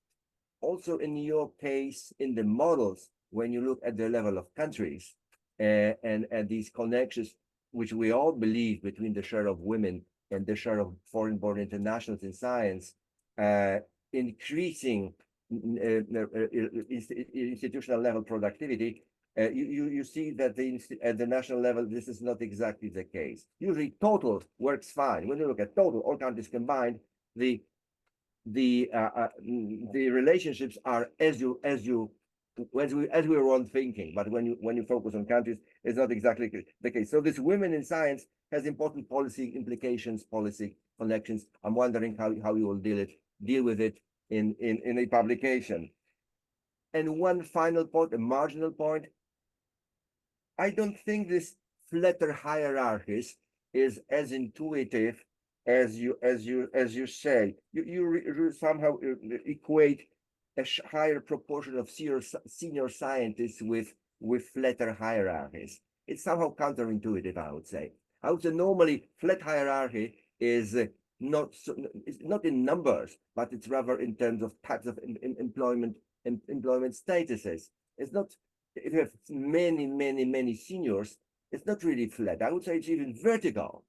Also in your case, in the models, when you look at the level of countries and these connections, which we all believe between the share of women and the share of foreign-born internationals in science, increasing institutional level productivity, you see that at the national level, this is not exactly the case. Usually total works fine. When you look at total, all countries combined, the relationships are as we were on thinking, but when you focus on countries, it's not exactly the case. So this women in science has important policy implications, policy connections. I'm wondering how you will deal with it in a publication. And one final point, a marginal point. I don't think this flatter hierarchies is as intuitive as you say. You somehow equate a higher proportion of senior scientists with flatter hierarchies. It's somehow counterintuitive, I would say. I would say normally flat hierarchy is it's not in numbers, but it's rather in terms of types of employment statuses. It's not, if you have many seniors, it's not really flat. I would say it's even vertical,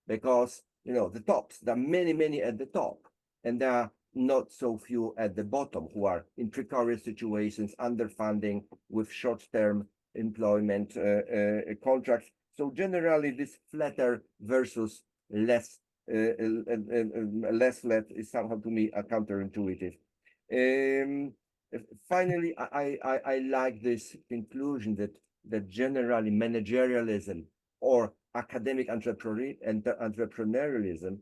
because the tops. There are many at the top, and there are not so few at the bottom who are in precarious situations, underfunding, with short-term employment contracts. So generally, this flatter versus less flat is somehow, to me, counterintuitive. Finally, I like this conclusion that generally managerialism or academic entrepreneurialism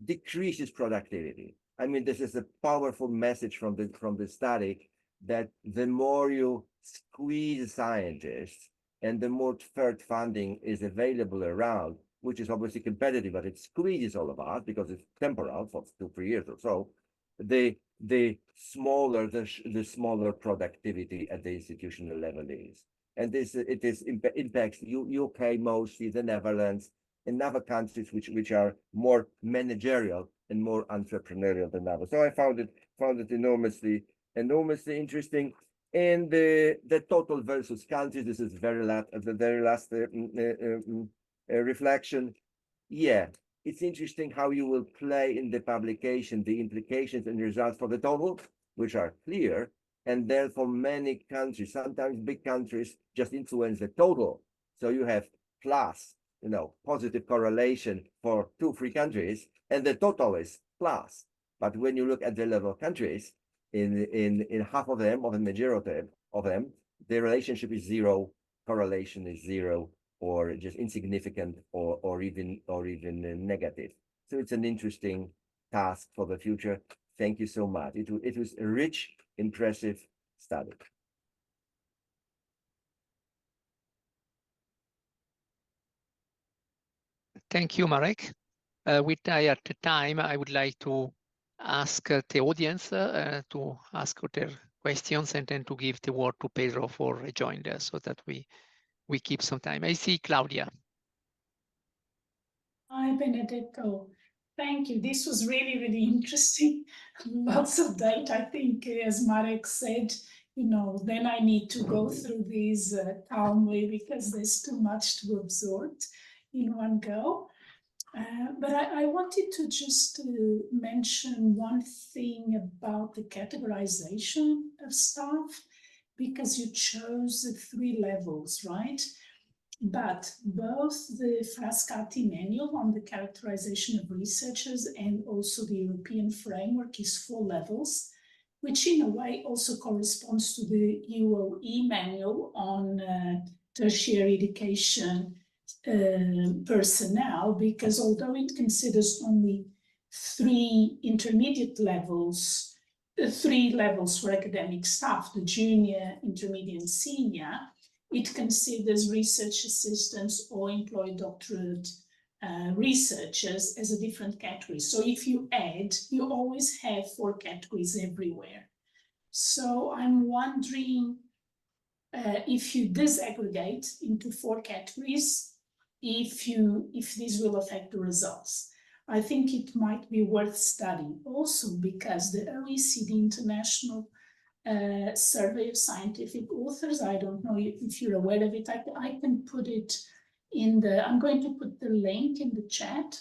decreases productivity. I mean, this is a powerful message from the study, that the more you squeeze scientists and the more third funding is available around, which is obviously competitive, but it squeezes all of us because it's temporal for 2-3 years or so, the smaller the smaller productivity at the institutional level is. And this impacts UK mostly, the Netherlands, and other countries which are more managerial and more entrepreneurial than others. So I found it enormously interesting. And the total versus countries, this is the very last reflection. Yeah, it's interesting how you will play in the publication the implications and results for the total, which are clear, and therefore many countries, sometimes big countries, just influence the total. So you have plus, positive correlation for 2-3 countries, and the total is plus. But when you look at the level of countries, in half of them, or the majority of them, the relationship is zero, correlation is zero, or just insignificant, or even negative. So it's an interesting task for the future. Thank you so much. It was a rich, impressive study. Thank you, Marek. With at the time, I would like to ask the audience to ask their questions, and then to give the word to Pedro for rejoinder, so that we keep some time. I see Claudia. Hi, Benedetto. Thank you. This was really interesting. Lots of data. I think, as Marek said, then I need to go through these calmly, because there's too much to absorb in one go. But I wanted to just mention one thing about the categorization of staff, because you chose the 3 levels, right? But both the Frascati manual on the characterization of researchers and also the European framework is 4 levels, which in a way also corresponds to the UOE manual on tertiary education personnel, because although it considers only 3 intermediate levels, 3 levels for academic staff, the junior, intermediate, and senior, it considers research assistants or employed doctorate researchers as a different category. So if you add, you always have 4 categories everywhere. So I'm wondering if you disaggregate into 4 categories, if this will affect the results. I think it might be worth studying also, because the OECD International Survey of Scientific Authors, I don't know if you're aware of it, I can put it in I'm going to put the link in the chat.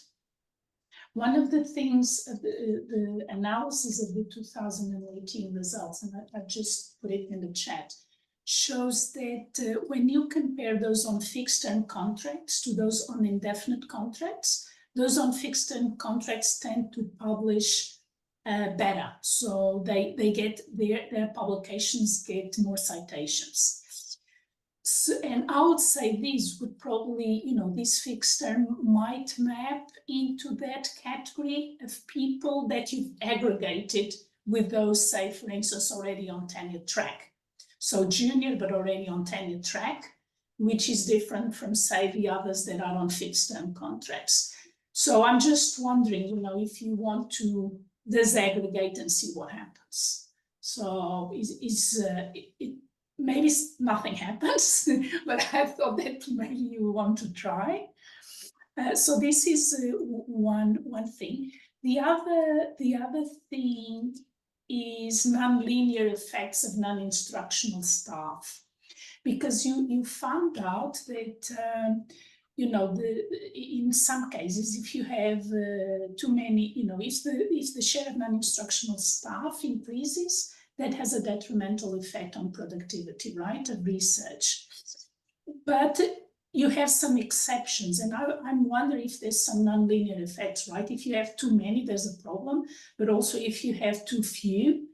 One of the things, the analysis of the 2018 results, and I've just put it in the chat, shows that when you compare those on fixed-term contracts to those on indefinite contracts, those on fixed-term contracts tend to publish better. So they get their publications get more citations. So, and I would say these would probably, this fixed term might map into that category of people that you've aggregated with those, say, for instance, already on tenure track. So junior, but already on tenure track, which is different from, say, the others that are on fixed term contracts. So I'm just wondering, if you want to disaggregate and see what happens. So maybe nothing happens, but I thought that maybe you want to try. So this is one thing. The other thing is nonlinear effects of non-instructional staff, because you found out that you know, in some cases, if you have too many, you know, if the share of non-instructional staff increases, that has a detrimental effect on productivity, right, of research. But you have some exceptions, and I'm wondering if there's some nonlinear effects, right? If you have too many, there's a problem, but also if you have too few,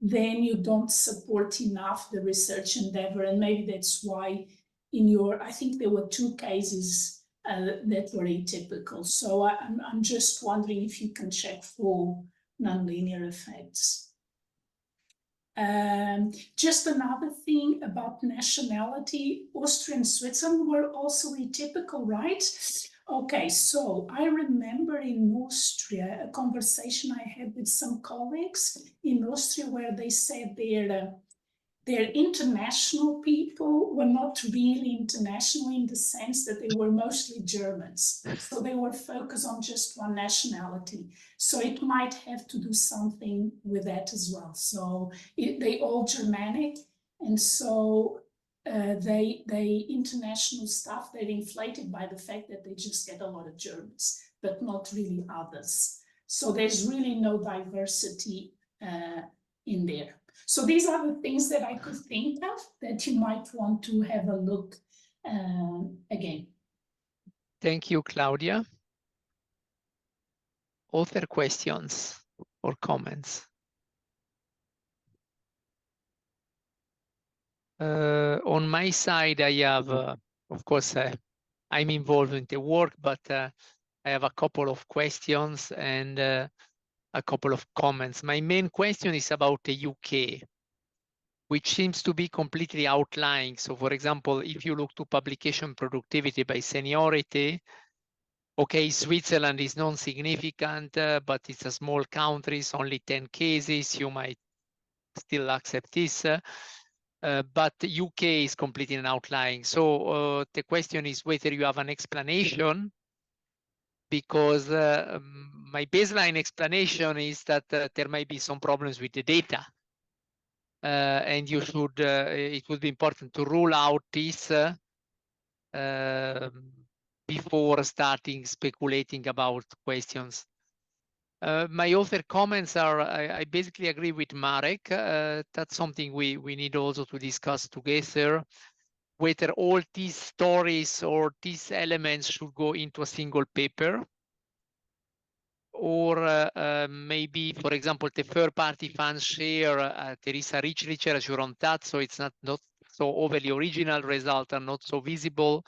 then you don't support enough the research endeavor, and maybe that's why in your, I think there were 2 cases that were atypical. So I'm just wondering if you can check for nonlinear effects. Just another thing about nationality, Austria and Switzerland were also atypical, right? Okay, so I remember in Austria, a conversation I had with some colleagues in Austria where they said their international people were not really international in the sense that they were mostly Germans. So they were focused on just one nationality. So it might have to do something with that as well. So they all Germanic, and so they international stuff, they're inflated by the fact that they just get a lot of Germans, but not really others. So there's really no diversity in there. So these are the things that I could think of that you might want to have a look again. Thank you, Claudia. Other questions or comments? On my side, I have, of course, I'm involved in the work, but I have a couple of questions and a couple of comments. My main question is about the UK, which seems to be completely outlying. So for example, if you look to publication productivity by seniority, okay, Switzerland is non-significant, but it's a small country, it's only 10 cases, you might still accept this. But the UK is completely an outlying. So the question is whether you have an explanation, because my baseline explanation is that there might be some problems with the data. And you should, it would be important to rule out this before starting speculating about questions. My other comments are, I basically agree with Marek. That's something we need also to discuss together, whether all these stories or these elements should go into a single paper, or maybe, for example, the third-party funds share, there is a rich literature on that, so it's not so overly original, results are not so visible,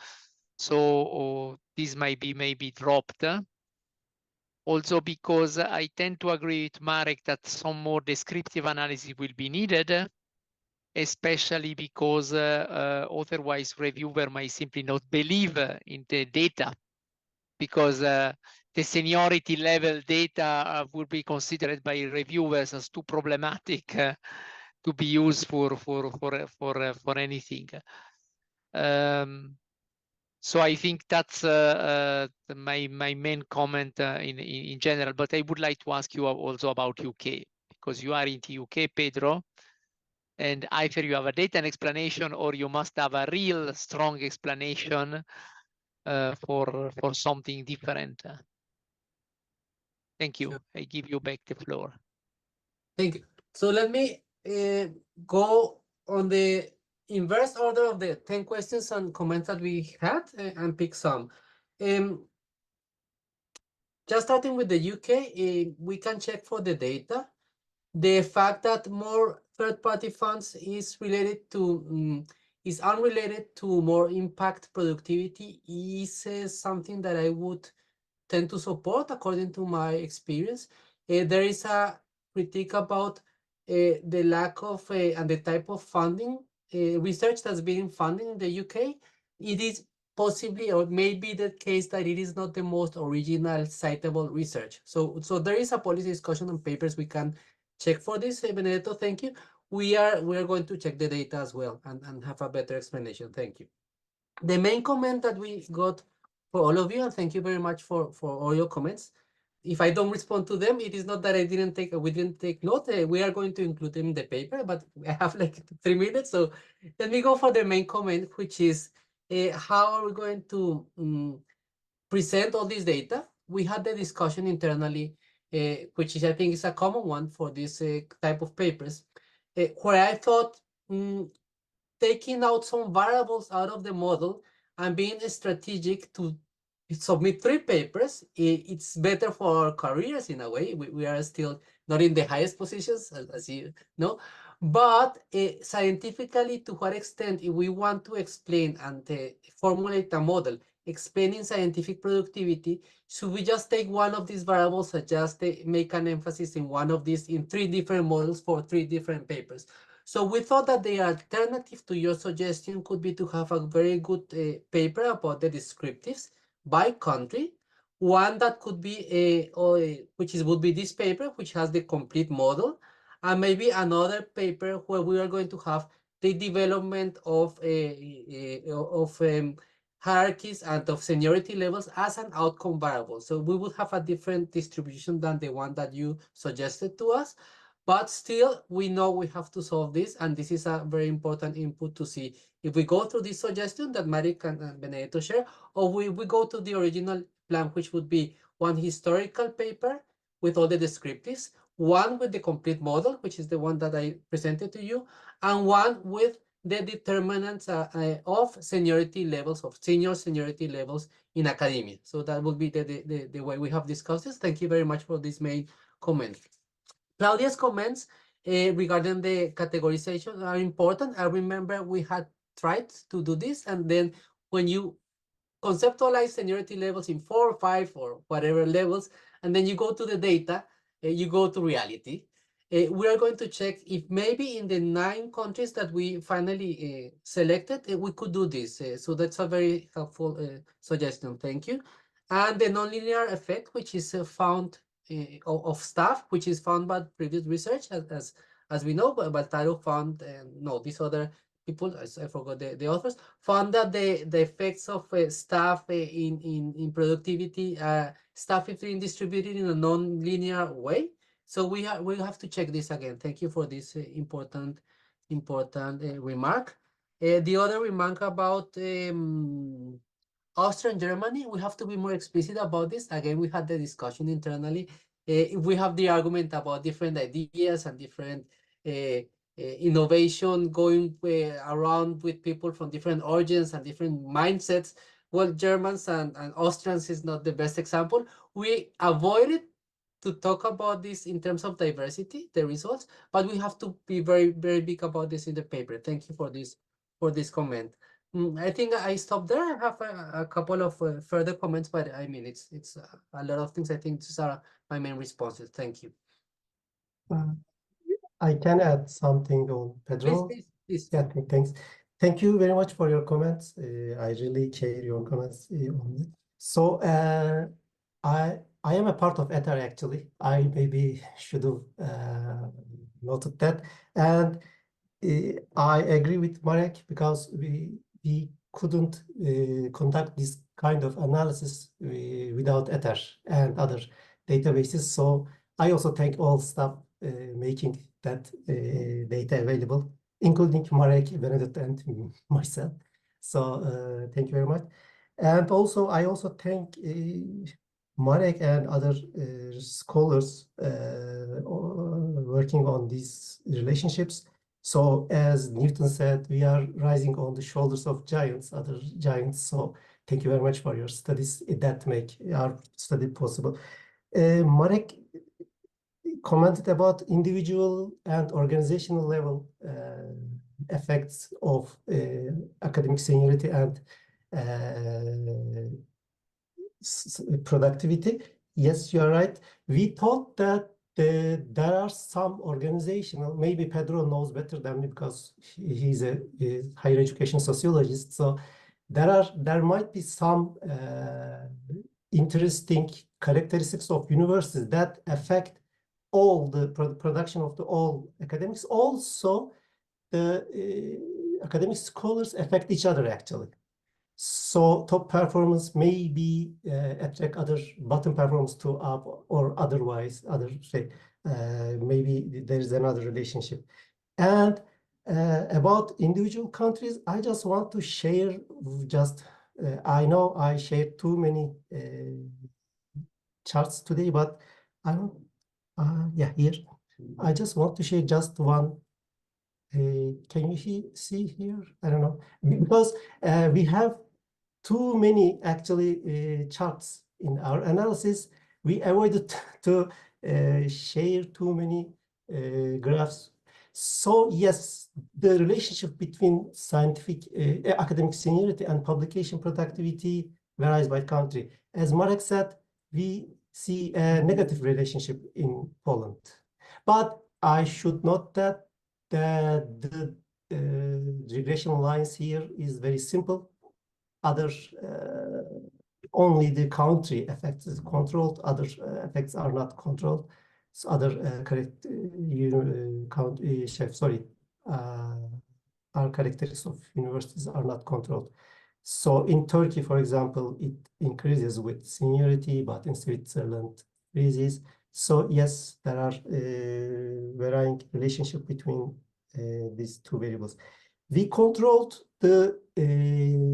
so this might be maybe dropped. Also because I tend to agree with Marek that some more descriptive analysis will be needed, especially because otherwise reviewer might simply not believe in the data, because the seniority level data would be considered by reviewers as too problematic to be used for anything. So I think that's my main comment in general, but I would like to ask you also about UK, because you are in the UK, Pedro, and either you have a data and explanation or you must have a real strong explanation for something different. Thank you. Sure. I give you back the floor. Thank you. So let me go on the inverse order of the 10 questions and comments that we had and pick some. Just starting with the UK, we can check for the data. The fact that more third-party funds is related to is unrelated to more impact productivity is something that I would tend to support according to my experience. There is a critique about the lack of and the type of funding research that's being funded in the UK. It is possibly or maybe the case that it is not the most original citable research. So there is a policy discussion on papers we can check for this. Benedetto, thank you. We are going to check the data as well and have a better explanation. Thank you. The main comment that we got for all of you, and thank you very much for all your comments. If I don't respond to them, it is not that we didn't take note. We are going to include them in the paper, but I have like 3 minutes. So let me go for the main comment, which is how are we going to present all this data? We had the discussion internally, which is, I think, is a common one for this type of papers, where I thought taking out some variables out of the model and being strategic to submit 3 papers, it's better for our careers in a way. We are still not in the highest positions, as you know, but scientifically, to what extent, if we want to explain and formulate a model explaining scientific productivity, should we just take one of these variables and just make an emphasis in one of these in 3 different models for 3 different papers? So we thought that the alternative to your suggestion could be to have a very good paper about the descriptives by country, one that could be would be this paper, which has the complete model, and maybe another paper where we are going to have the development of hierarchies and of seniority levels as an outcome variable. So we would have a different distribution than the one that you suggested to us. But still, we know we have to solve this, and this is a very important input to see if we go through this suggestion that Marek and Benedetto share, or we go to the original plan, which would be one historical paper with all the descriptives, one with the complete model, which is the one that I presented to you, and one with the determinants of seniority levels, of senior seniority levels in academia. So that would be the way we have discussed this. Thank you very much for this main comment. Claudia's comments regarding the categorization are important. I remember we had tried to do this, and then when you conceptualize seniority levels in 4 or 5 or whatever levels, and then you go to the data, you go to reality. We are going to check if maybe in the 9 countries that we finally selected, we could do this. So that's a very helpful suggestion. Thank you. And the nonlinear effect, which is found of staff, which is found by previous research, as we know, but Baltaro found, no, these other people, I forgot the authors, found that the effects of staff in productivity, staff is being distributed in a non-linear way. So we have to check this again. Thank you for this important remark. The other remark about Austria and Germany, we have to be more explicit about this. Again, we had the discussion internally. We have the argument about different ideas and different innovation going around with people from different origins and different mindsets. Well, Germans and Austrians is not the best example. We avoided to talk about this in terms of diversity, the results, but we have to be very, very big about this in the paper. Thank you for this comment. I think I stop there. I have a couple of further comments, but I mean, it's a lot of things. I think these are my main responses. Thank you. I can add something on Pedro. Please. Yeah, thanks. Thank you very much for your comments. I really share your comments on it. So I am a part of ETAR actually. I maybe should have noted that. And I agree with Marek because we couldn't conduct this kind of analysis without ETAR and other databases. So I also thank all staff making that data available, including Marek, Benedetto, and myself. So thank you very much. And also, I also thank Marek and other scholars working on these relationships. So as Newton said, we are rising on the shoulders of giants, other giants. So thank you very much for your studies that make our study possible. Marek commented about individual and organizational level effects of academic seniority and productivity. Yes, you are right. We thought that there are some organizational, maybe Pedro knows better than me because he's a higher education sociologist. So there might be some interesting characteristics of universities that affect all the production of all academics. Also, the academic scholars affect each other actually. So top performance may be attract other bottom performance to up or otherwise, maybe there is another relationship. And About individual countries, I just want to share I know I shared too many charts today, but I want, here. I just want to share just one. Can you see here? I don't know, because we have too many actually charts in our analysis. We avoided to share too many graphs. So yes, the relationship between scientific academic seniority and publication productivity varies by country. As Marek said, we see a negative relationship in Poland. But I should note that the regression lines here is very simple. Only the country effects is controlled, other effects are not controlled. So other our characteristics of universities are not controlled. So in Turkey, for example, it increases with seniority, but in Switzerland, decreases. So yes, there are varying relationship between these two variables. We controlled the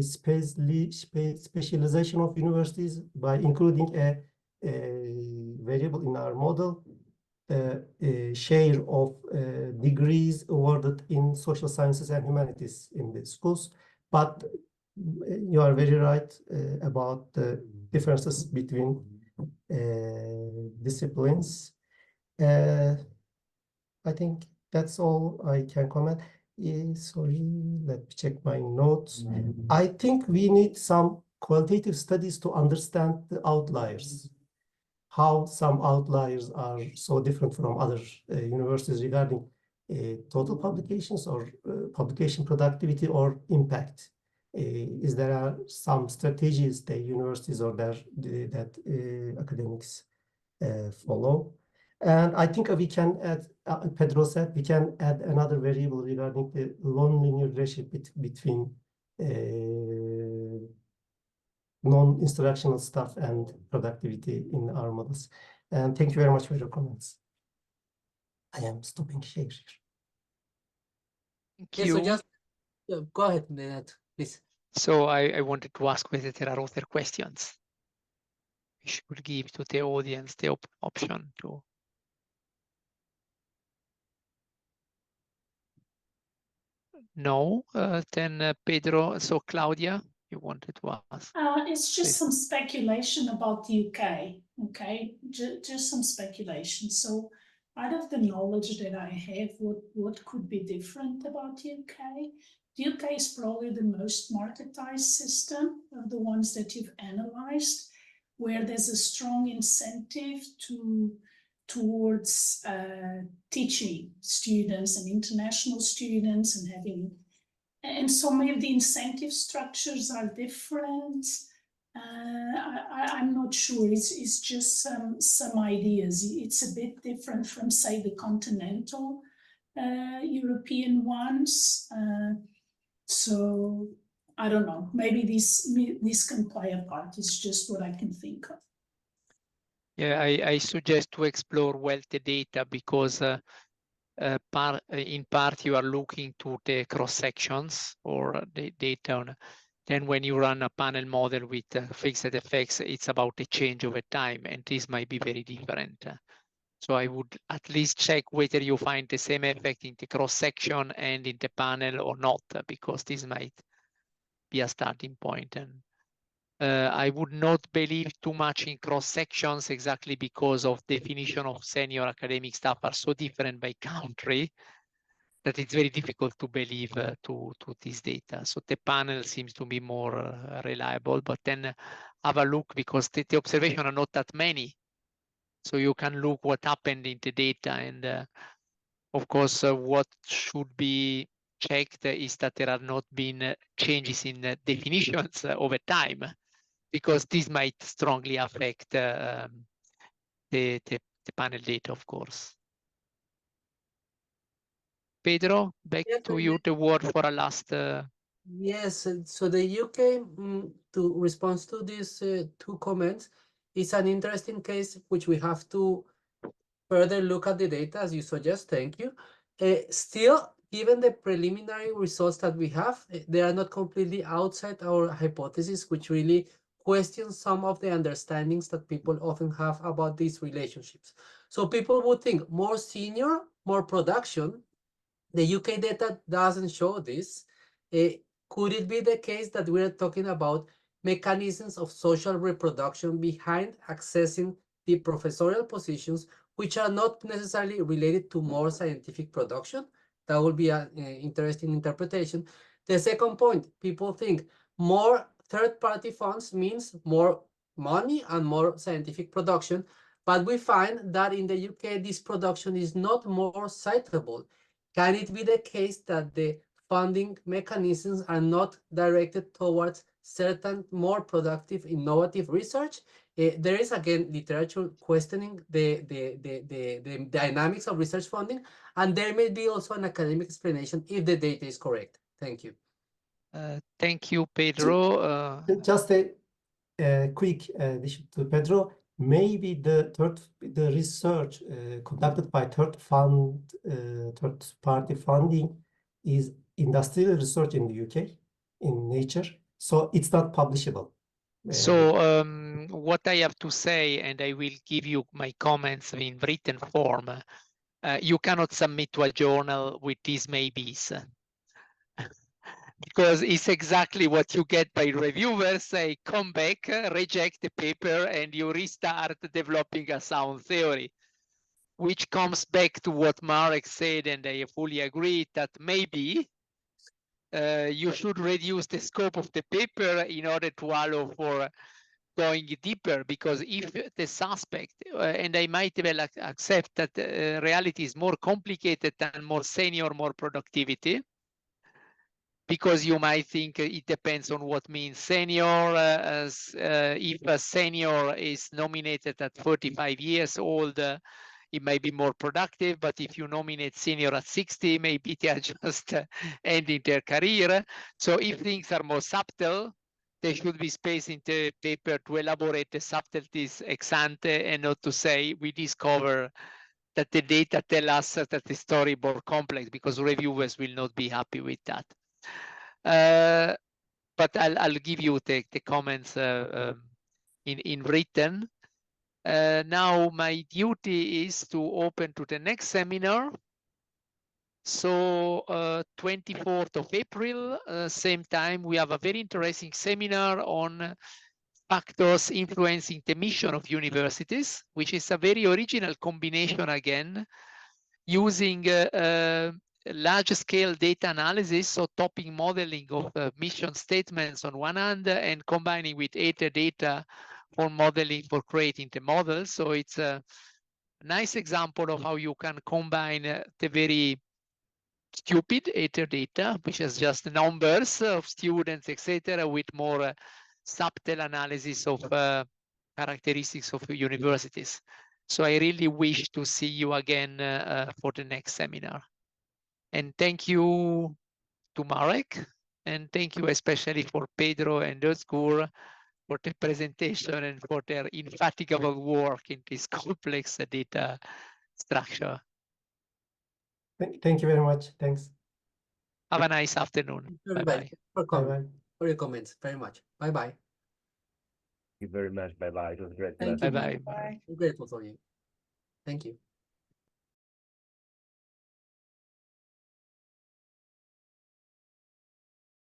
specialization of universities by including a variable in our model, share of degrees awarded in social sciences and humanities in the schools. But you are very right about the differences between disciplines. I think that's all I can comment. Sorry, let me check my notes. I think we need some qualitative studies to understand the outliers, how some outliers are so different from other universities regarding total publications or publication productivity or impact. Is there some strategies that universities or that academics follow? And I think we can add, Pedro said, we can add another variable regarding the non-linear relationship between non-instructional stuff and productivity in our models. And thank you very much for your comments. I am stopping share here. Thank Yeah, you. so just go ahead, Benedetto, please. So I wanted to ask whether there are other questions. We should give to the audience the option to. No, then Pedro, so Claudia, you wanted to ask. It's just some speculation about the UK, okay? Just some speculation. So out of the knowledge that I have, what could be different about the UK? The UK is probably the most marketized system of the ones that you've analyzed, where there's a strong incentive towards teaching students and international students and having, and so maybe the incentive structures are different. I'm not sure. It's just some ideas. It's a bit different from, say, the continental European ones. So I don't know. Maybe this can play a part. It's just what I can think of. Yeah, I suggest to explore well the data because in part you are looking to the cross sections or the data. Then when you run a panel model with fixed effects, it's about the change over time, and this might be very different. So I would at least check whether you find the same effect in the cross section and in the panel or not, because this might be a starting point. And I would not believe too much in cross sections exactly because of definition of senior academic staff are so different by country that it's very difficult to believe to this data. So the panel seems to be more reliable, but then have a look because the observations are not that many. So you can look what happened in the data, and of course, what should be checked is that there are not been changes in definitions over time, because this might strongly affect the panel data, of course. Pedro, back to you, the word for a last. Yes, so the UK, to respond to these two comments, is an interesting case which we have to further look at the data as you suggest. Thank you. Still, given the preliminary results that we have, they are not completely outside our hypothesis, which really questions some of the understandings that people often have about these relationships. So people would think more senior, more production. The UK data doesn't show this. Could it be the case that we're talking about mechanisms of social reproduction behind accessing the professorial positions, which are not necessarily related to more scientific production? That would be an interesting interpretation. The second point, people think more third-party funds means more money and more scientific production, but we find that in the UK, this production is not more citable. Can it be the case that the funding mechanisms are not directed towards certain more productive, innovative research? There is, again, literature questioning the dynamics of research funding, and there may be also an academic explanation if the data is correct. Thank you. Thank you, Pedro. Just a quick addition to Pedro. Maybe the research conducted by third-party funding is industrial research in the UK in Nature, so it's not publishable. So what I have to say, and I will give you my comments in written form, you cannot submit to a journal with these maybes. Because it's exactly what you get by reviewers say, come back, reject the paper, and you restart developing a sound theory, which comes back to what Marek said, and I fully agree that maybe you should reduce the scope of the paper in order to allow for going deeper, because if the suspect, and I might well accept that reality is more complicated than more senior, more productivity, because you might think it depends on what means senior. If a senior is nominated at 45 years old, it may be more productive, but if you nominate senior at 60, maybe they are just ending their career. So if things are more subtle, there should be space in the paper to elaborate the subtleties ex ante, and not to say we discover that the data tell us that the story is more complex, because reviewers will not be happy with that. But I'll give you the comments in written. Now my duty is to open to the next seminar. So 24th of April, same time, we have a very interesting seminar on factors influencing the mission of universities, which is a very original combination again, using large-scale data analysis, so topic modeling of mission statements on one hand, and combining with Ether data for modeling, for creating the model. So it's a nice example of how you can combine the very stupid Ether data, which is just numbers of students, etc., with more subtle analysis of characteristics of universities. So I really wish to see you again for the next seminar. And thank you to Marek, and thank you especially for Pedro and Özgür for the presentation and for their indefatigable work in this complex data structure. Thank you very much. Thanks. Have a nice afternoon. Bye-bye. For your comments, very much. Bye-bye. Thank you very much. Bye-bye. It was great. Thank you. Bye-bye. Bye. I'm grateful for you. Thank you.